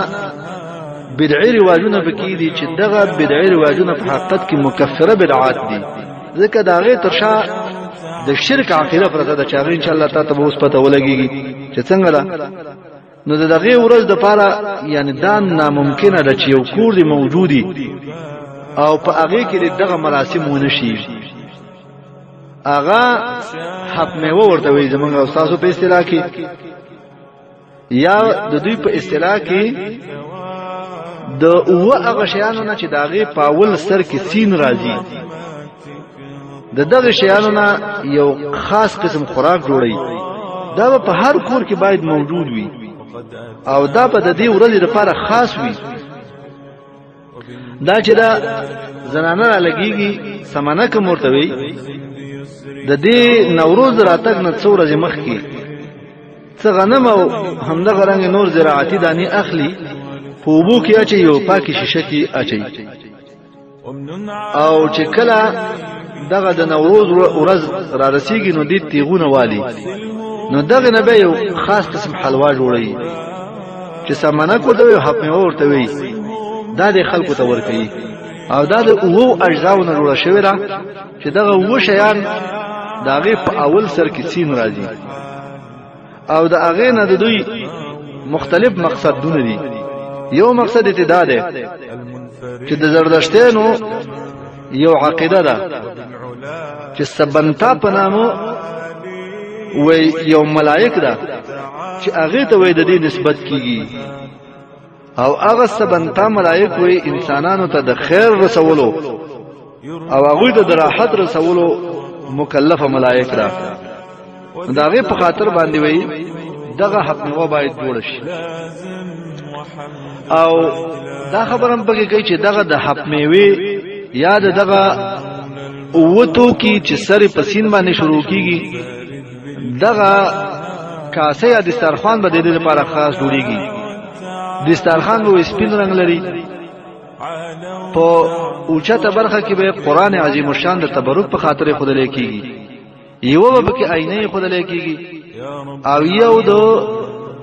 بدعي رواجونه پکې دي چې دغه بدعي رواجونه په حقیقت کې مکفره بدعات دي ځکه دا غي ترشا د شرک عقیده پرته د چاغ ان شاء الله تاسو به اوس پته ولګيږي چې څنګه ده نو دغه ورځ د پاره یعنی دا ناممکنه ده چې یو کور دی موجودي او په هغه کې دغه مراسم ونشي هغه حق میوه ورته وي زمونږ استادو په اصطلاح کې یا د دوی په اصطلاح کې د اوه هغه شیانو نه چې داغه پاول سر کې سین راځي دغه شیانو نه یو خاص قسم خوراک جوړي دا په هر کور کې باید موجود وي او دا په د دې ورځې لپاره خاص وي دا چې دا زنانه لګيږي سمانه کوم ورته وي د دې نوروز راتګ نه څو ورځې مخکې څه غنم او همدغه رنګ نور زراعتي دانی اخلي په وبو کې اچي یو پاکي شیشه کې اچي او چې کله دغه د نوروز ورځ را رسیږي نو دې تیغونه والی نو دغه نه به یو خاص قسم حلوا جوړي چې سمانه کوته یو حق مې ورته وي دا د خلکو ته ورکړي او دا د اوو اجزاونه جوړه شوی را چې دغه اوو شیان داغه په اول سر کې سین راځي او د هغه نه د دوی مختلف مقصدونه دي یو مقصد دې دا دی چې د زردشتینو یو عقیده ده چې سبنتا په نامو وی یو ملائک ده چې هغه ته وې د دې نسبت کیږي او هغه سبنتا ملائک وې انسانانو ته د خیر رسولو او هغه ته د راحت رسولو مکلفه ملائک ده دا هغه په خاطر باندې وې دغه حق نو باید جوړ شي او دا خبرم پکې کوي چې دغه د حق میوه یاد دغه اوتو کی چې سر پسین باندې شروع کیږي دغه کاسه یا دسترخوان به د دې لپاره خاص جوړیږي دسترخوان به سپین رنگ لري په اوچته برخه کې به قران عظیم الشان د تبرک په خاطر خود لیکيږي یو به کې آینه خود لیکيږي او یو د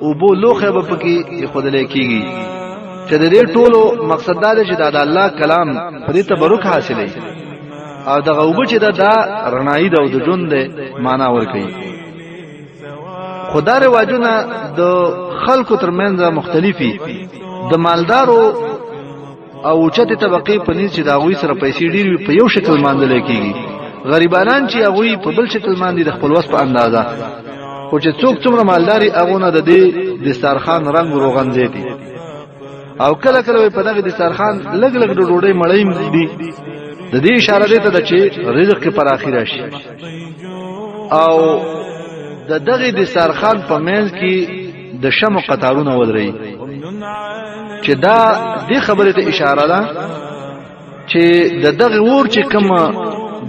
او بو لوخه به کې خود لیکيږي چې د دې ټولو مقصد دا دی چې د الله کلام په دې تبرک حاصلې او دغه وب چې دا رڼایي د ژوند معنا ور کوي خدای رواجونه د خلکو ترمنځ مختلفي د مالدارو او چته طبقه په نس چې دا غوي سره پیسې ډیر په یو شکل ماندل کېږي غریبانان چې غوي په بل شکل ماندي د خپل وس په اندازه خو چې څوک څومره مالداري هغه د دې دسترخوان رنگ روغن زیتی او کله کله په دغه دسترخوان لګ لګ ډوډۍ مړې دي د دې اشاره ده ته چې رزق کې پر اخیره شي او د دغه دسترخوان په منځ کې د شمع قطارونه ودرې چې دا دې خبره ته اشاره ده چې د دغه ور چې کوم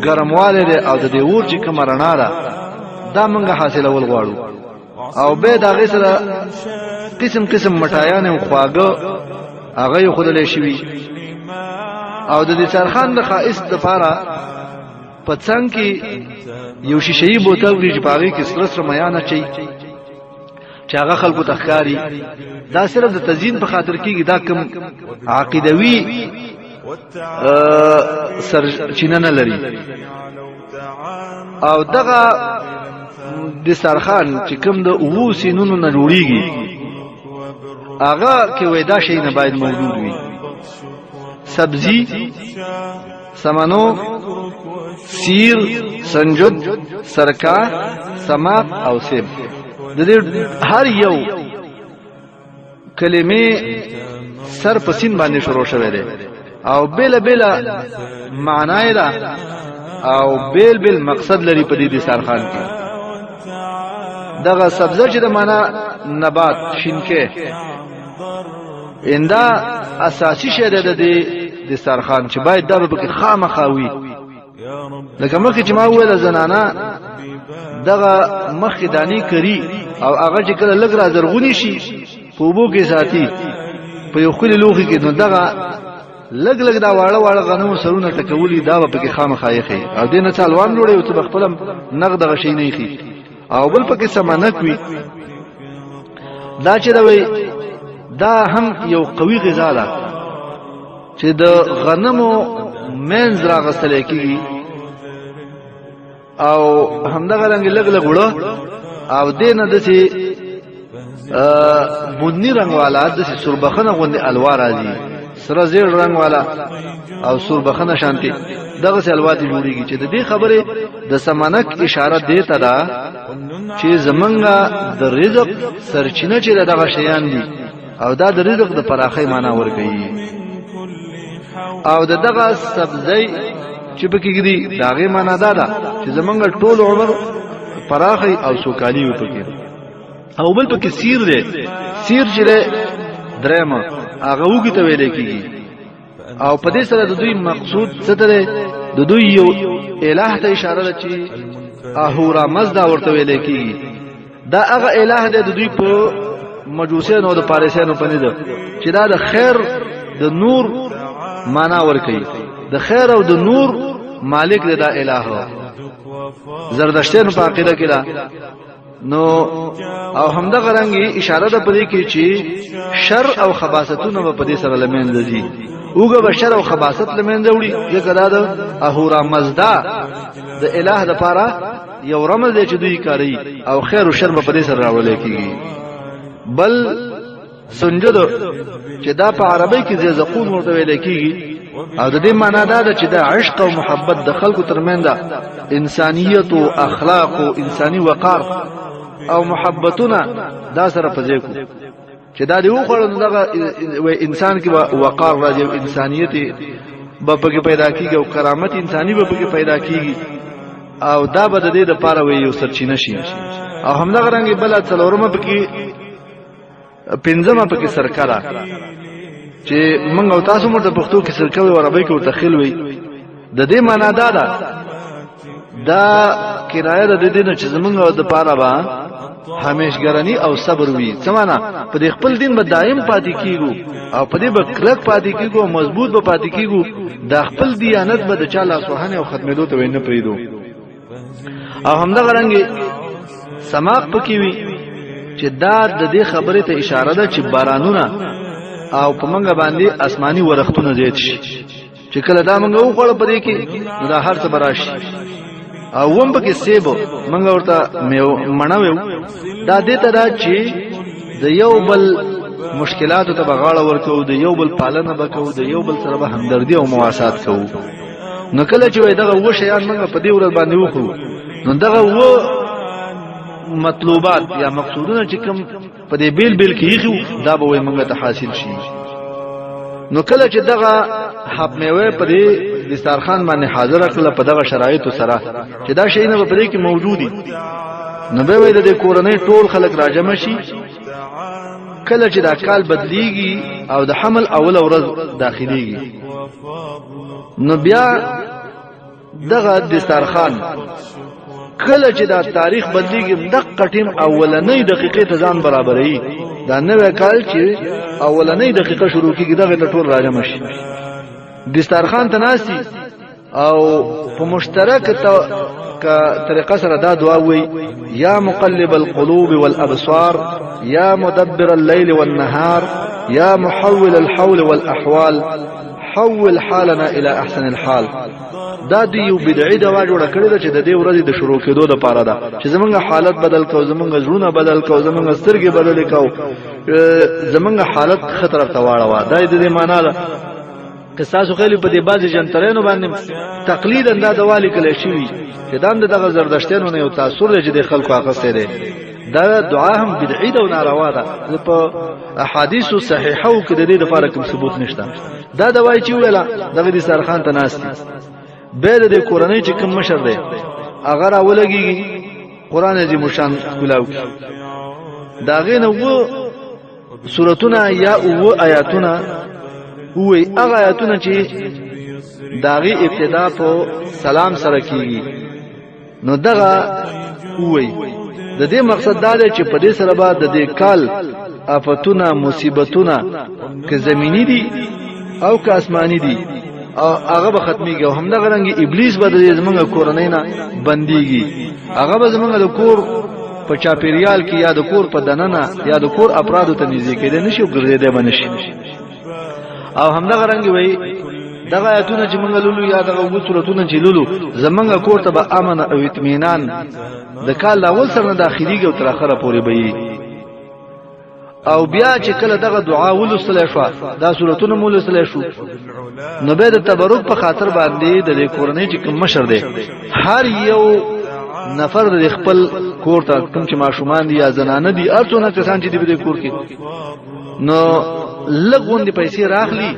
ګرمواله ده او د دې ور چې کوم رڼا ده دا موږ حاصلول غواړو او به دا غي سره قسم قسم مټایان او خواګه هغه خود له شي او د دې سرخان د خاص د پاره پڅنګ کې یو شیشې بوتل لري چې پاره کې سره سره میانه چي چې هغه خلکو تخکاری دا صرف د تزیین په خاطر کېږي دا کوم عقیدوي سر چینه لري او دغه د سرخان چې کوم د اوو سینونو نه جوړیږي هغه کې وېدا شي نه باید موجود وي سبزی سمنو سیر سنجد سرکا سماق او سیب د دې هر یو کلمې سر پسین باندې شروع شوه ده او بل بل معنی ده او بل بل مقصد لري په دې سرخان کې دغه سبزه چې د معنا نبات شینکه انده اساسی شی ده د دسترخوان چې باید دا به کې خامخاوي لکه مخکې چې ما ویل زنانه دغه مخې دانی کری او هغه چې کله لګ را زرغونی شي په وبو کې ساتي په یو خلی لوخي کې نو دغه لګ لګ دا واړه واړه غنمو سرونه تکولي دا به کې خامخایي خي او دینه چالوان جوړي او ته خپل نقد غشي نه خي او بل پکې سمانک وي دا چې دا وي دا هم یو قوي غذا ده چې د غنمو منځ راغستل کېږي او همدغه رنګ لګ لګ وړو او دینه د سي بني رنگ والا د سربخنه غوندي الوار راځي سره زیړ رنگ والا او سربخنه شانتي دغه سلوات جوړیږي چې د دې خبره د سمانک اشاره دیته ده چې زمونږه د رزق سرچینه چې دغه شیان دي او دا د رزق د پراخۍ معنا ورکوي او دغه سبزی چې پکې دي داغه معنا دا ده چې زمونږ ټول عمر پراخۍ او سوکالي وکړي او بل پکې سیر دی سیر چې درېمه هغه وګي ته ویل کېږي او په دې سره د دوی مقصود څه ده د دوی یو الہ ته اشاره ده چې اهورا مزدا ورته ویل کېږي دا هغه الہ ده د دوی په مجوسیانو او د پاریسیانو په نيزه چې دا د خیر د نور معنا ور کوي د خیر او د نور مالک دی دا الہ زردشتیانو په عقیده کې دا نو او همدغه رنګي اشاره ده پدې کې چې شر او خباثتونه په دې سره لمن دي اوګه بشر او خباثت لمن وړي ځکه دا د اهورا مزدا د الہ د پاره یو رمز دی چې دوی کوي او خیر او شر په دې سره راولې کیږي بل سنجد چې دا په عربی کې زقون ورته ویل کیږي او د دې معنا دا ده چې د عشق او محبت د خلکو ترمنځ انسانیت او اخلاق او انساني وقار او محبتونه دا سره پځې کو چې دا دی وخوړل دغه انسان کې وقار راځي او انسانیت به پکې پیدا کیږي او کرامت انساني به پکې پیدا کیږي او دا به د دې لپاره وي یو سرچینه شي او همدغه رنګ بل څلورمه پکې پنځمه پکې سرکړه چې موږ او تاسو مرته پښتو کې سرکوي او عربی کې ورته خل وي د دې معنا دا ده دا کرایه د دې نه چې زمونږ د پاره با همیشګرانی او صبر وي څه معنا په دې خپل دین به دائم پاتې کیږو او په دې به کلک پاتې کیږو مضبوط به پاتې کیږو د خپل دیانت به د چا لاسوهنه او ختمېدو ته نه پریدو او همدغه رنګي سماق پکې وي چې دا د دې خبره ته اشاره ده چې بارانونه او په منګه باندې آسماني ورختونه زیات شي چې کله دا منګه وخوړ پدې کې دا هر څه براشي او وم پکې سیبو منګه ورته مڼاوي دا دې ته دا چې د یو بل مشکلاتو ته بغاړه ورکو د یو بل پالنه وکاو د یو بل سره به همدردی او مواسات کوو نو کله چې دغه و شیان منګه په دې ورځ باندې وخورو نو دغه و مطلوبات یا مقصودونه چې کوم په دې بیل کېږي دا به وي موږ ته حاصل شي نو کله چې دغه حب میوه په دې دسترخوان باندې حاضر کړل په دغه شرایطو سره چې دا شی نه په دې کې موجودي نو به وي د کورنۍ ټول خلک راجمع شي کله چې دا کال بدليږي او د حمل اول ورځ داخليږي نو بیا دغه دسترخوان کله چې دا تاریخ بدلیږي دقه ټیم اولنۍ دقیقې ته ځان برابرې دا نوې کال چې اولنۍ دقیقه شروع کیږي دغه ټول راجم شي دسترخوان ته ناسي او په مشترک طریقه سره دا دعا وي یا مقلب القلوب والابصار یا مدبر الليل والنهار یا محول الحول والاحوال حول حالنا الى احسن الحال دا دی یو بدعي دوا جوړه کړې ده چې د دې ورځې د شروع کېدو لپاره ده چې زمونږ حالت بدل کو زمونږ زړونه بدل کو زمونږ سترګې بدل کو زمونږ حالت خطر ته واړه دا دې معنا ده قصاص خو په دې بازي جنترینو باندې تقلید انداز والی کله شي چې دا دغه زردشتینو نه یو تاثیر چې د خلکو اخستې ده دا دعا هم بدعي ده او ناروا ده په احادیث صحیحه او کې د دې لپاره کوم ثبوت نشته دا دوای چې ویلا دغه دي سرخان ته ناشتي به د کورنۍ چې کوم مشر دی اگر اولګي قران عظیم شان کلاو دا غینه وو سورتونه یا وو آیاتونه وې هغه آیاتونه چې داغي ابتدا په سلام سره کیږي نو دغه وې د دې مقصد دا دی چې په دې سره به د دې کال آفتونه مصیبتونه که زمینی دي او که آسمانی دي هغه به ختميږي او همدغه رنګ ابلیس به د زمونږ کورنۍ نه بنديږي هغه به زمونږ د کور په چاپیریال کې یا د کور په دننه یا د کور افرادو ته نږدې کېدل نشي او ګرځېدل بنشي او همدغه رنګ وي دغه آیاتونه چې موږ لولو یا دغه وصورتونه چې لولو زمونږ کور ته به امن او اطمینان د کال اول سره داخليږي او تر اخره پورې به او بیا چې کله دغه دعا ولوسل شو دا صورتونه مولوسل شو نو به د تبرک په خاطر باندې د کورنۍ چې کوم مشر دی هر یو نفر د خپل کور ته کوم چې ماشومان دي یا زنانه دي ارڅونه کسان چې د کور کې نو لګون دي پیسې راخلي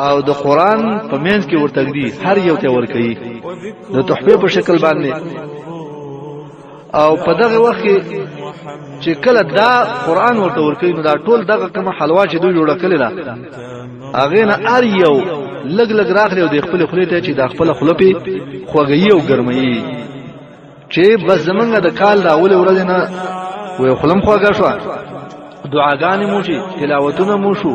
او د قران په منځ کې ورته دی هر یو ته ورکړي د تحفه په شکل باندې او په دغه وخت کې چې کله دا قران ورته ورکړي نو دا ټول دغه کوم حلوا چې دوی جوړه کړي دا اغه نه ار یو لګ لګ راخلي او د خپل خپل ته چې د خپل خپل خوږی او ګرمي چې بس زمونږ د کال دا اول ورځ نه وې خلم خوږه شو دعاګانې مو شي تلاوتونه مو شو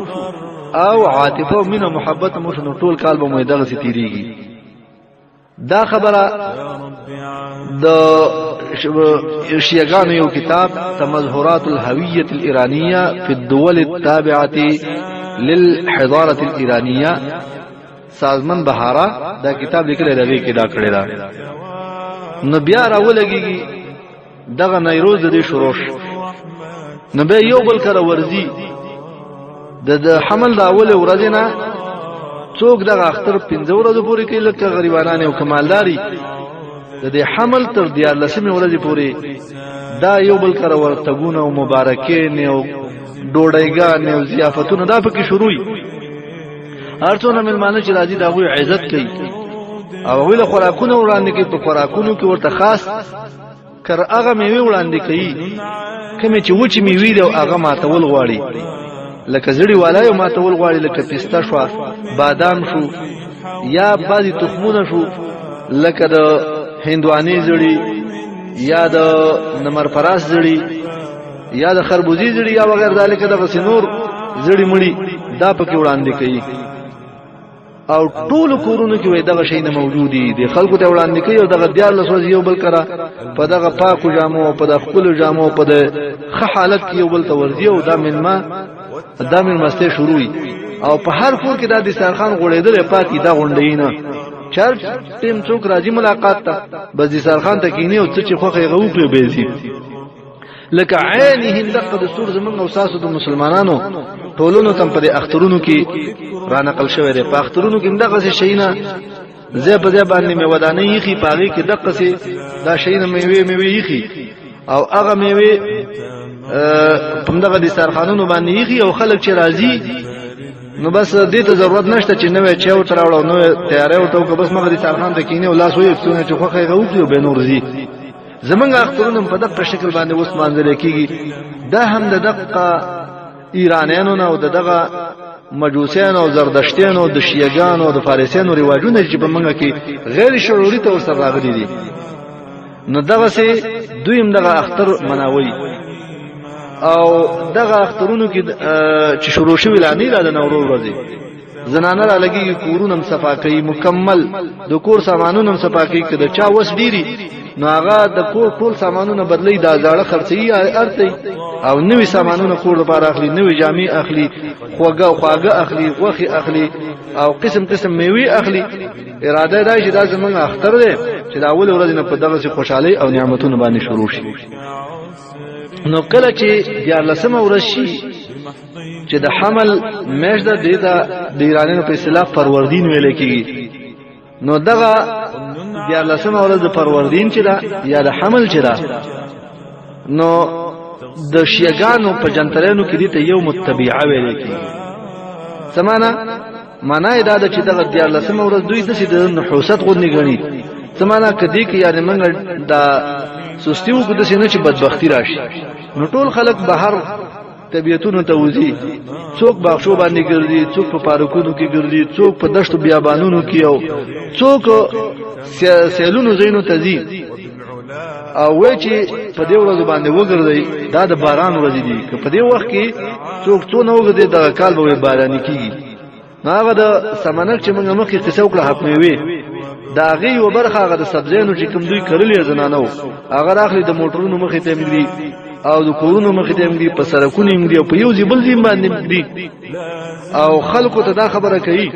او عاطفه او مینه محبت مو شنو ټول کال به مو دغه سي تیریږي دا خبره د شیعاګانو یو کتاب تمظهرات الهویة الإيرانية في الدول التابعة للحضارة الإيرانية سازمان بهارا دا کتاب لیکل دی کې دا کړی دا نو بیا راولګي دغه نیروز د شروش نو به یو بل کړه ورزي د حمل د اول ورځې نه څوک دغه اختر 15 ورځې پورې کې لکه غریبانان او کمالداري د دې حمل تر 14 ورځې پورې دا یو بل کړه ورتګونه او مبارکین او ډوډۍ او ضیافتونه دا پکې شروعي ارڅونه ملمانه چې راځي دا غوي عزت کوي او ویله خوراکونه وړاندې کوي په خوراکونو کې ورته خاص کر هغه میوه وړاندې کوي کومه چې وچی میوه دی او هغه ماتول غواړي لکه زړی والای ماتول غواړي لکه پسته شو بادام شو یا بعضی تخمونه شو لکه د هندواني زړی یا د نمر پراس زړی یا د خربوزي زړی یا وغیر ذالک د سنور زړی مړی دا پکې وړاندې کوي او ټول کورونو کې وای دغه شی نه موجودي دي خلکو ته وړاندې کوي او دغه دیار لسوځ یو بل کرا په دغه پاکو جامو او په د خپل جامو په د ښه حالت کې یو بل ته ورځي او دا ملمسته شروعي او په هر کور کې د دسترخوان غوړېدل پاتې دا غونډې نه چرچ تیم څوک راځي ملاقات ته بس دسترخوان ته کینی او څه چې خوخه غوکړي بيزي لکه عینه دغه دستور زمونږ او ساسو د مسلمانانو ټولونو تم په اخترونو کې را نقل شوی دی په اخترونو کې دغه شي نه زه په ځای باندې مې ودانې یخي پاغي کې دغه سي دا شي نه میوه یخي او هغه میوه په دغه دسترخوانونو باندې یخي او خلک چې راځي نو بس دې ته ضرورت نشته چې نوې چاو تراوړو نو تیارې وټو که بس مغه دسترخوان ته کینې او لاس وې څونه چې خوخه غوږي او به نور زی زمونږ اخترونو په دغه شکل باندې اوس مانځل کېږي دا هم د دغه ایرانیانو نه او دغه مجوسیانو او زردشتیانو او د شیعاګانو او د فارسیانو رواجونه چې په منګه کې غیر شعوري تور سره راغلي دي نو دغه سي دویم دغه اختر مناوي او دغه اخترونو کې چې شروع شوی لانی را د نورو ورځي زنانه را لګي کورونم صفا کوي مکمل د کور سامانونو صفا کوي کده چا وس ډيري نو هغه د کور ټول سامانونه بدلی دا زاړه خرڅي ارتي او نوې سامانونه کور لپاره اخلي نوې جامې اخلي خواږه اخلي غوخي اخلي او قسم میوه اخلي اراده دا چې دا زمونږ اختر دی چې دا اول ورځ نه په دغه سي خوشحالي او نعمتونو باندې شروع شي نو کله چې 14مه ورځ شي چې د حمل میاشت د ایرانیانو په اصطلاح فروردین ویل کېږي نو دغه 14مه ورځ د فروردین چې دا یا د حمل چې دا نو د شیعاګانو په جنترانو کې دي ته یو متبعه ویل کېږي سمانا معنا دا چې دغه 14مه ورځ دوی د نحوست غونډې غني سمانا کدی کې یعنی موږ دا سستی وګد سینه چې بدبختی راشي نو ټول خلک بهر طبيعتونو ته وځي څوک باغشو باندې ګرځي څوک په پارکونو کې ګرځي څوک په دشتو بیابانونو کې او څوک سیلونو زینو ته ځي او وای چې په دې ورځ باندې وګرځي دا د باران ورځ دي که په دې وخت کې څوک څونه وګرځي د کال به باران کیږي هغه د سمنک چې موږ مخکې قصه وکړه حکم وي دا غي و برخه هغه د سبزیانو چې کوم دوی کړلې زنانو هغه راخلي د موټرونو مخې ته مګري او د کورونو مخې ته مګري په سرکونو مګري په یو ځبل ځیم باندې مګري او خلکو ته دا خبره کوي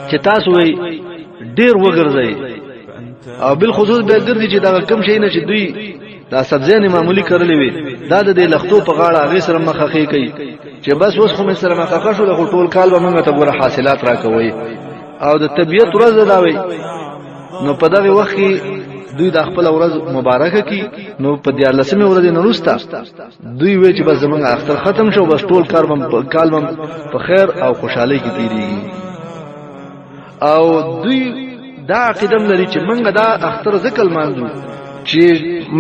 چې تاسو وي ډیر وګرځي او بل خصوص به ګرځي چې دا کم شي نه چې دوی دا سبزیانې معمولی کړلې وي دا د لختو په غاړه هغه سره مخخې کوي چې بس اوس خو مې سره مخخې شو له ټول کال به موږ ته ګوره حاصلات راکوي او د طبيعت ورځ دا وي نو په دغه وخت کې دوی د خپل ورځ مبارکه کی نو په 14مه ورځ نه وروسته دوی وی چې بس زمونږ اختر ختم شو بس ټول کال په خیر او خوشحالي کې تیریږي او دوی دا قدم لري چې منګه دا اختر ذکر مانځو چې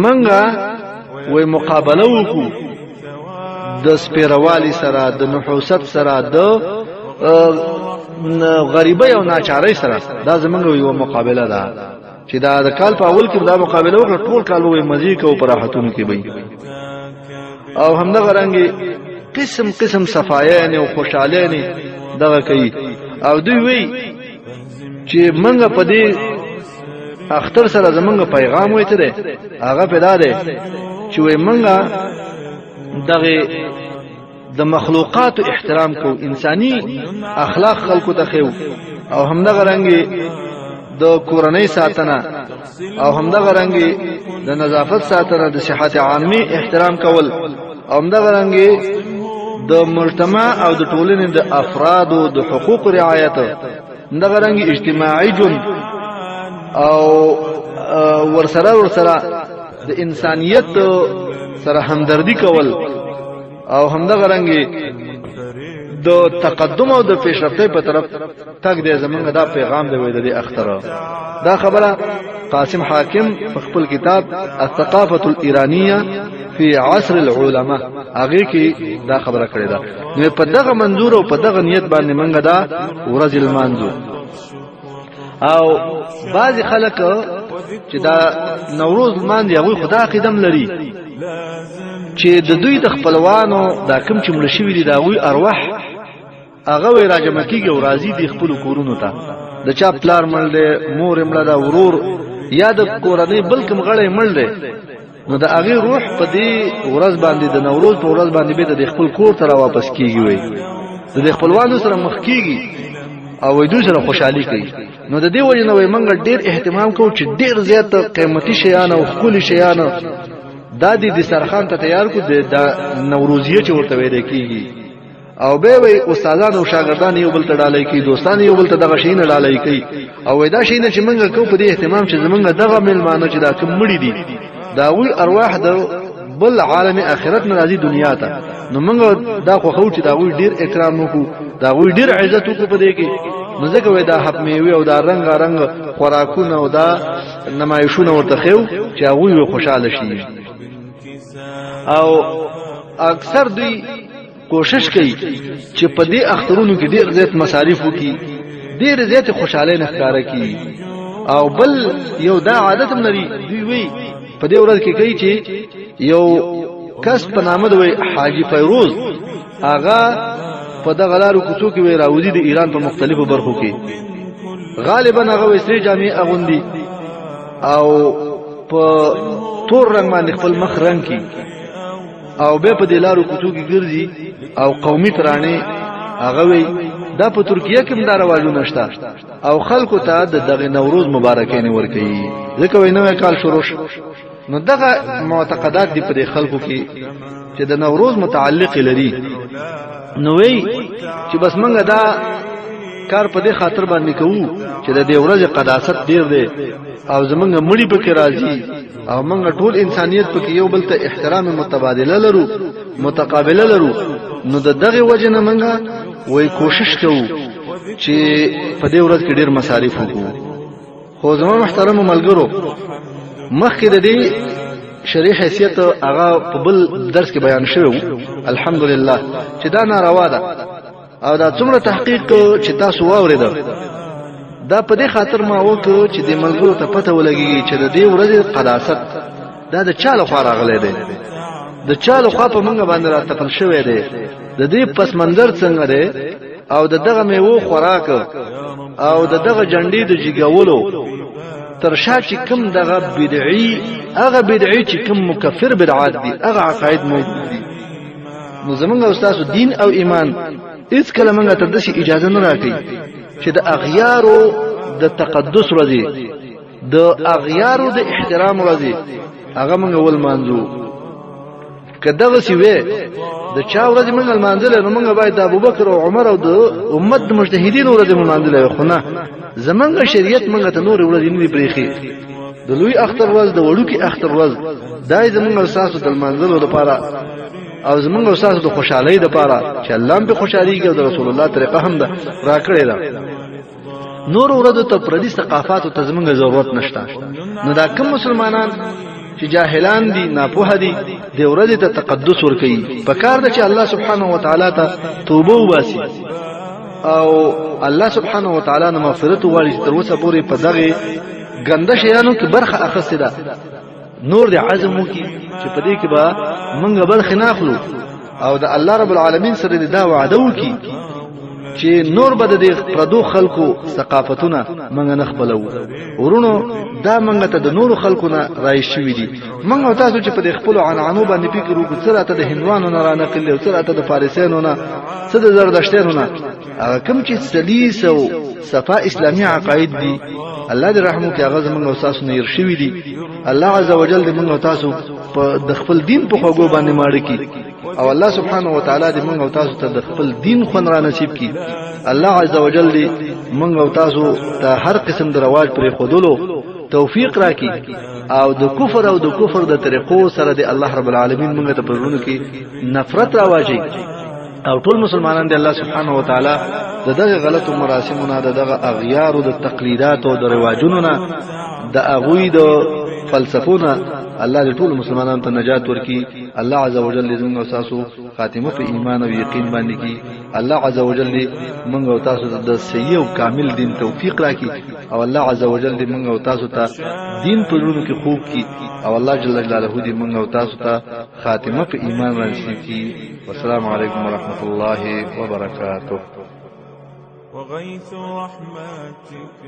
منګه وې مقابله وکړو د سپیروالي سره د نحوست سره د غریبه او ناچارۍ سره دا زمونږ یو مقابله ده چې دا د کال په اول کې دا مقابله وکړه ټول کال وې مزي کو پر راحتونو کې وي او همدغه رنګي قسم صفایان او خوشاله دغه کوي او دوی وی چې منګه په دې اختر سره زمونږ پیغام وایته ده هغه پیدا ده چې وای منګه دغه د مخلوقات احترام کو انساني اخلاق خلقو ته خو او همدغه رنګي د کورنۍ ساتنه او همدغه رنګي د نظافت ساتنه د صحت عامه احترام کول او همدغه رنګي د مجتمع او د ټولنې د افراد او د حقوق رعایت همدغه رنګي اجتماعي جون او ورسره د انسانيت سره همدردي کول او همدغه رنګي د تقدم او د پیشرفتۍ په طرف تک دې زمونږ دا پیغام دی وې د اختر دا خبره قاسم حاکم په خپل کتاب الثقافه الايرانيه فی عصر العلماء هغه کې دا خبره کړې ده نو په دغه منظور او په دغه نیت باندې منګه دا ورځ المانځو او بعض خلک چې دا نوروز مانځي هغه خدا قدم لري چې د دوی د خپلوانو دا کوم چې مړ شوی دي دا وی ارواح هغه وی راجمع کیږي او راضي دي خپل کورونو ته د چا پلار مړ دی مور مړ دا ورور یا د کورنۍ بلکم غړې مړ دی نو د هغه روح په دې ورځ باندې د نوروز په ورځ باندې به د خپل کور ته واپس کیږي وي د خپلوانو سره مخ کیږي او دوی سره خوشحالي کوي نو د دې وجه نه وي منګ ډیر اهتمام کوو چې ډیر زیات قیمتي شیان او خولي شیان دا د سرخان ته تیار کو د نوروزیه چې ورته ویل کیږي او به وي استادان او شاګردان یو بل ته ډالۍ کوي دوستان یو بل ته دغه شینه ډالۍ کوي او دا شینه چې منګ کو په دې اهتمام چې زمونږ دغه ملمانو چې دا کوم مړي دي دا وی ارواح د بل عالم اخرت ناراضي دنیا ته نو موږ دا خو خو چې دا وی ډیر اکرام وکړو دا وی ډیر عزت وکړو په دې کې نو ځکه وای دا حق میوي او دا رنگ خوراکونه او دا نمایشونه ورته خو چې هغه خوشاله شي او اکثر دوی کوشش کوي چې په دې اخترونو کې ډیر زیات مصارف وکړي ډیر زیات خوشاله نه ښکارا کړي او بل یو دا عادت هم لري دوی وی په دې ورځ کې کوي چې یو کس په نامه دی حاجی فیروز آغا په دغه لارو کوڅو کې وی راوځي د ایران په مختلفو برخو کې غالبا هغه وسري جامع اغوندي او په تور رنگ باندې خپل مخ رنگ کی او به په دې لارو کوڅو کې ګرځي او قومي ترانه هغه وی دا په ترکیه کې هم دا رواجونه شته او خلکو ته دغه نوروز مبارکانه ورکړي ځکه وینه کال شروع نو دغه معتقدات دی په خلکو کې چې د نوروز متعلق لري نو وی چې بس منګه دا کار په دې خاطر باندې کوو چې د دې ورځې قداست ډیر دی او زمونږ مړی پکې راځي او موږ ټول انسانيت پکې یو بل ته احترام متبادله لرو متقابله لرو نو دغه وجه نه موږ وای کوشش کوو چې په دې ورځ کې ډیر مصارف وکړو خو زموږ محترم ملګرو مخکې د دې شریح حیثیت هغه په بل درس کې بیان شوی الحمدلله چې دا ناروا ده او دا څومره تحقیق چې تاسو واوریدل دا په دې خاطر ما وکړو چې د ملګرو ته پته ولګي چې د دې ورځې قداست دا د چا لخوا راغلی دی د چا لخوا په موږ باندې راتپل شوی دی د دې پس منظر څنګه دی او دغه میوه خوراک او دغه جنډې د جګولو ترشا چې کوم دغه بدعي هغه بدعي چې کوم مکفر بدعات دي هغه عقاید موجود دي نو زمونږ استاد دین او ایمان هیڅ کله موږ ته د اجازه نه راکړي چې د اغیارو د تقدس ورځي د اغیارو د احترام ورځي هغه موږ ول مانځو کداغه سی وې د چا ورځ موږ مانځل نو موږ باید د ابوبکر او عمر او د امت د مجتهدین ورځ موږ مانځل خو نه زمونږ شریعت موږ ته نور ورځ نه پریخي د لوی اختر ورځ د وړو کې اختر ورځ دای زمونږ اساسو د مانځلو لپاره او زمونږ اساسو د خوشحالۍ لپاره چې الله به خوشحاليږي او د رسول الله طریقه هم ده راکړی ده نور ورځو ته پردي ثقافت او تزمنګ ضرورت نشته نو دا کوم مسلمانان چې جاهلان دي ناپوه دي د ورځې ته تقدس ور کوي په کار ده چې الله سبحانه و تعالی ته توبه وباسي او الله سبحانه و تعالی نه مغفرت وغواړي تر اوسه پورې په دغه ګنده شیانو کې برخه اخیسته ده نور دې عزم وکي چې په دې کې به موږ برخه ناخلو او د الله رب العالمین سره دا وعده وکي چې نور بد د پردو خلکو ثقافتونه موږ نه خپلو ورونو دا موږ ته د نور خلکو نه راي شوې دي موږ تاسو چې په خپل عنعنو باندې فکر وکړو سره ته د هندوانو نه را نقل او سره ته د فارسیانو نه څه د زردشتیانو نه هغه کوم چې سلیس او صفا اسلامی عقاید دي الله دې رحمو کې هغه زموږ او تاسو نه ير شوې دي الله عز وجل دې موږ او تاسو په د خپل دین په خوګو باندې ماړ کی او الله سبحانه و تعالی دې موږ او تاسو ته د خپل دین خون را نصیب کی الله عز وجل دې موږ او تاسو ته هر قسم د رواج پر خودلو توفیق راکړي او د کفر او د کفر د طریقو سره د الله رب العالمین موږ ته پرونو کې نفرت راوځي او ټول مسلمانان د الله سبحانه و تعالی دغه غلط مراسمونه دغه اغیار او د تقلیدات او د رواجونو نه د اغوی د فلسفونه الله دې ټول مسلمانانو ته نجات ورکړي الله عز وجل دې موږ او تاسو خاتمه په ایمان او یقین باندې کړي الله عز وجل دې موږ او تاسو د صحیح او کامل دین توفیق راکړي او الله عز وجل دې موږ او تاسو ته دین په لورو کې خوب کړي او الله جل جلاله دې موږ او تاسو ته خاتمه په ایمان باندې کړي والسلام علیکم ورحمۃ اللہ وبرکاتہ وغیث رحمتک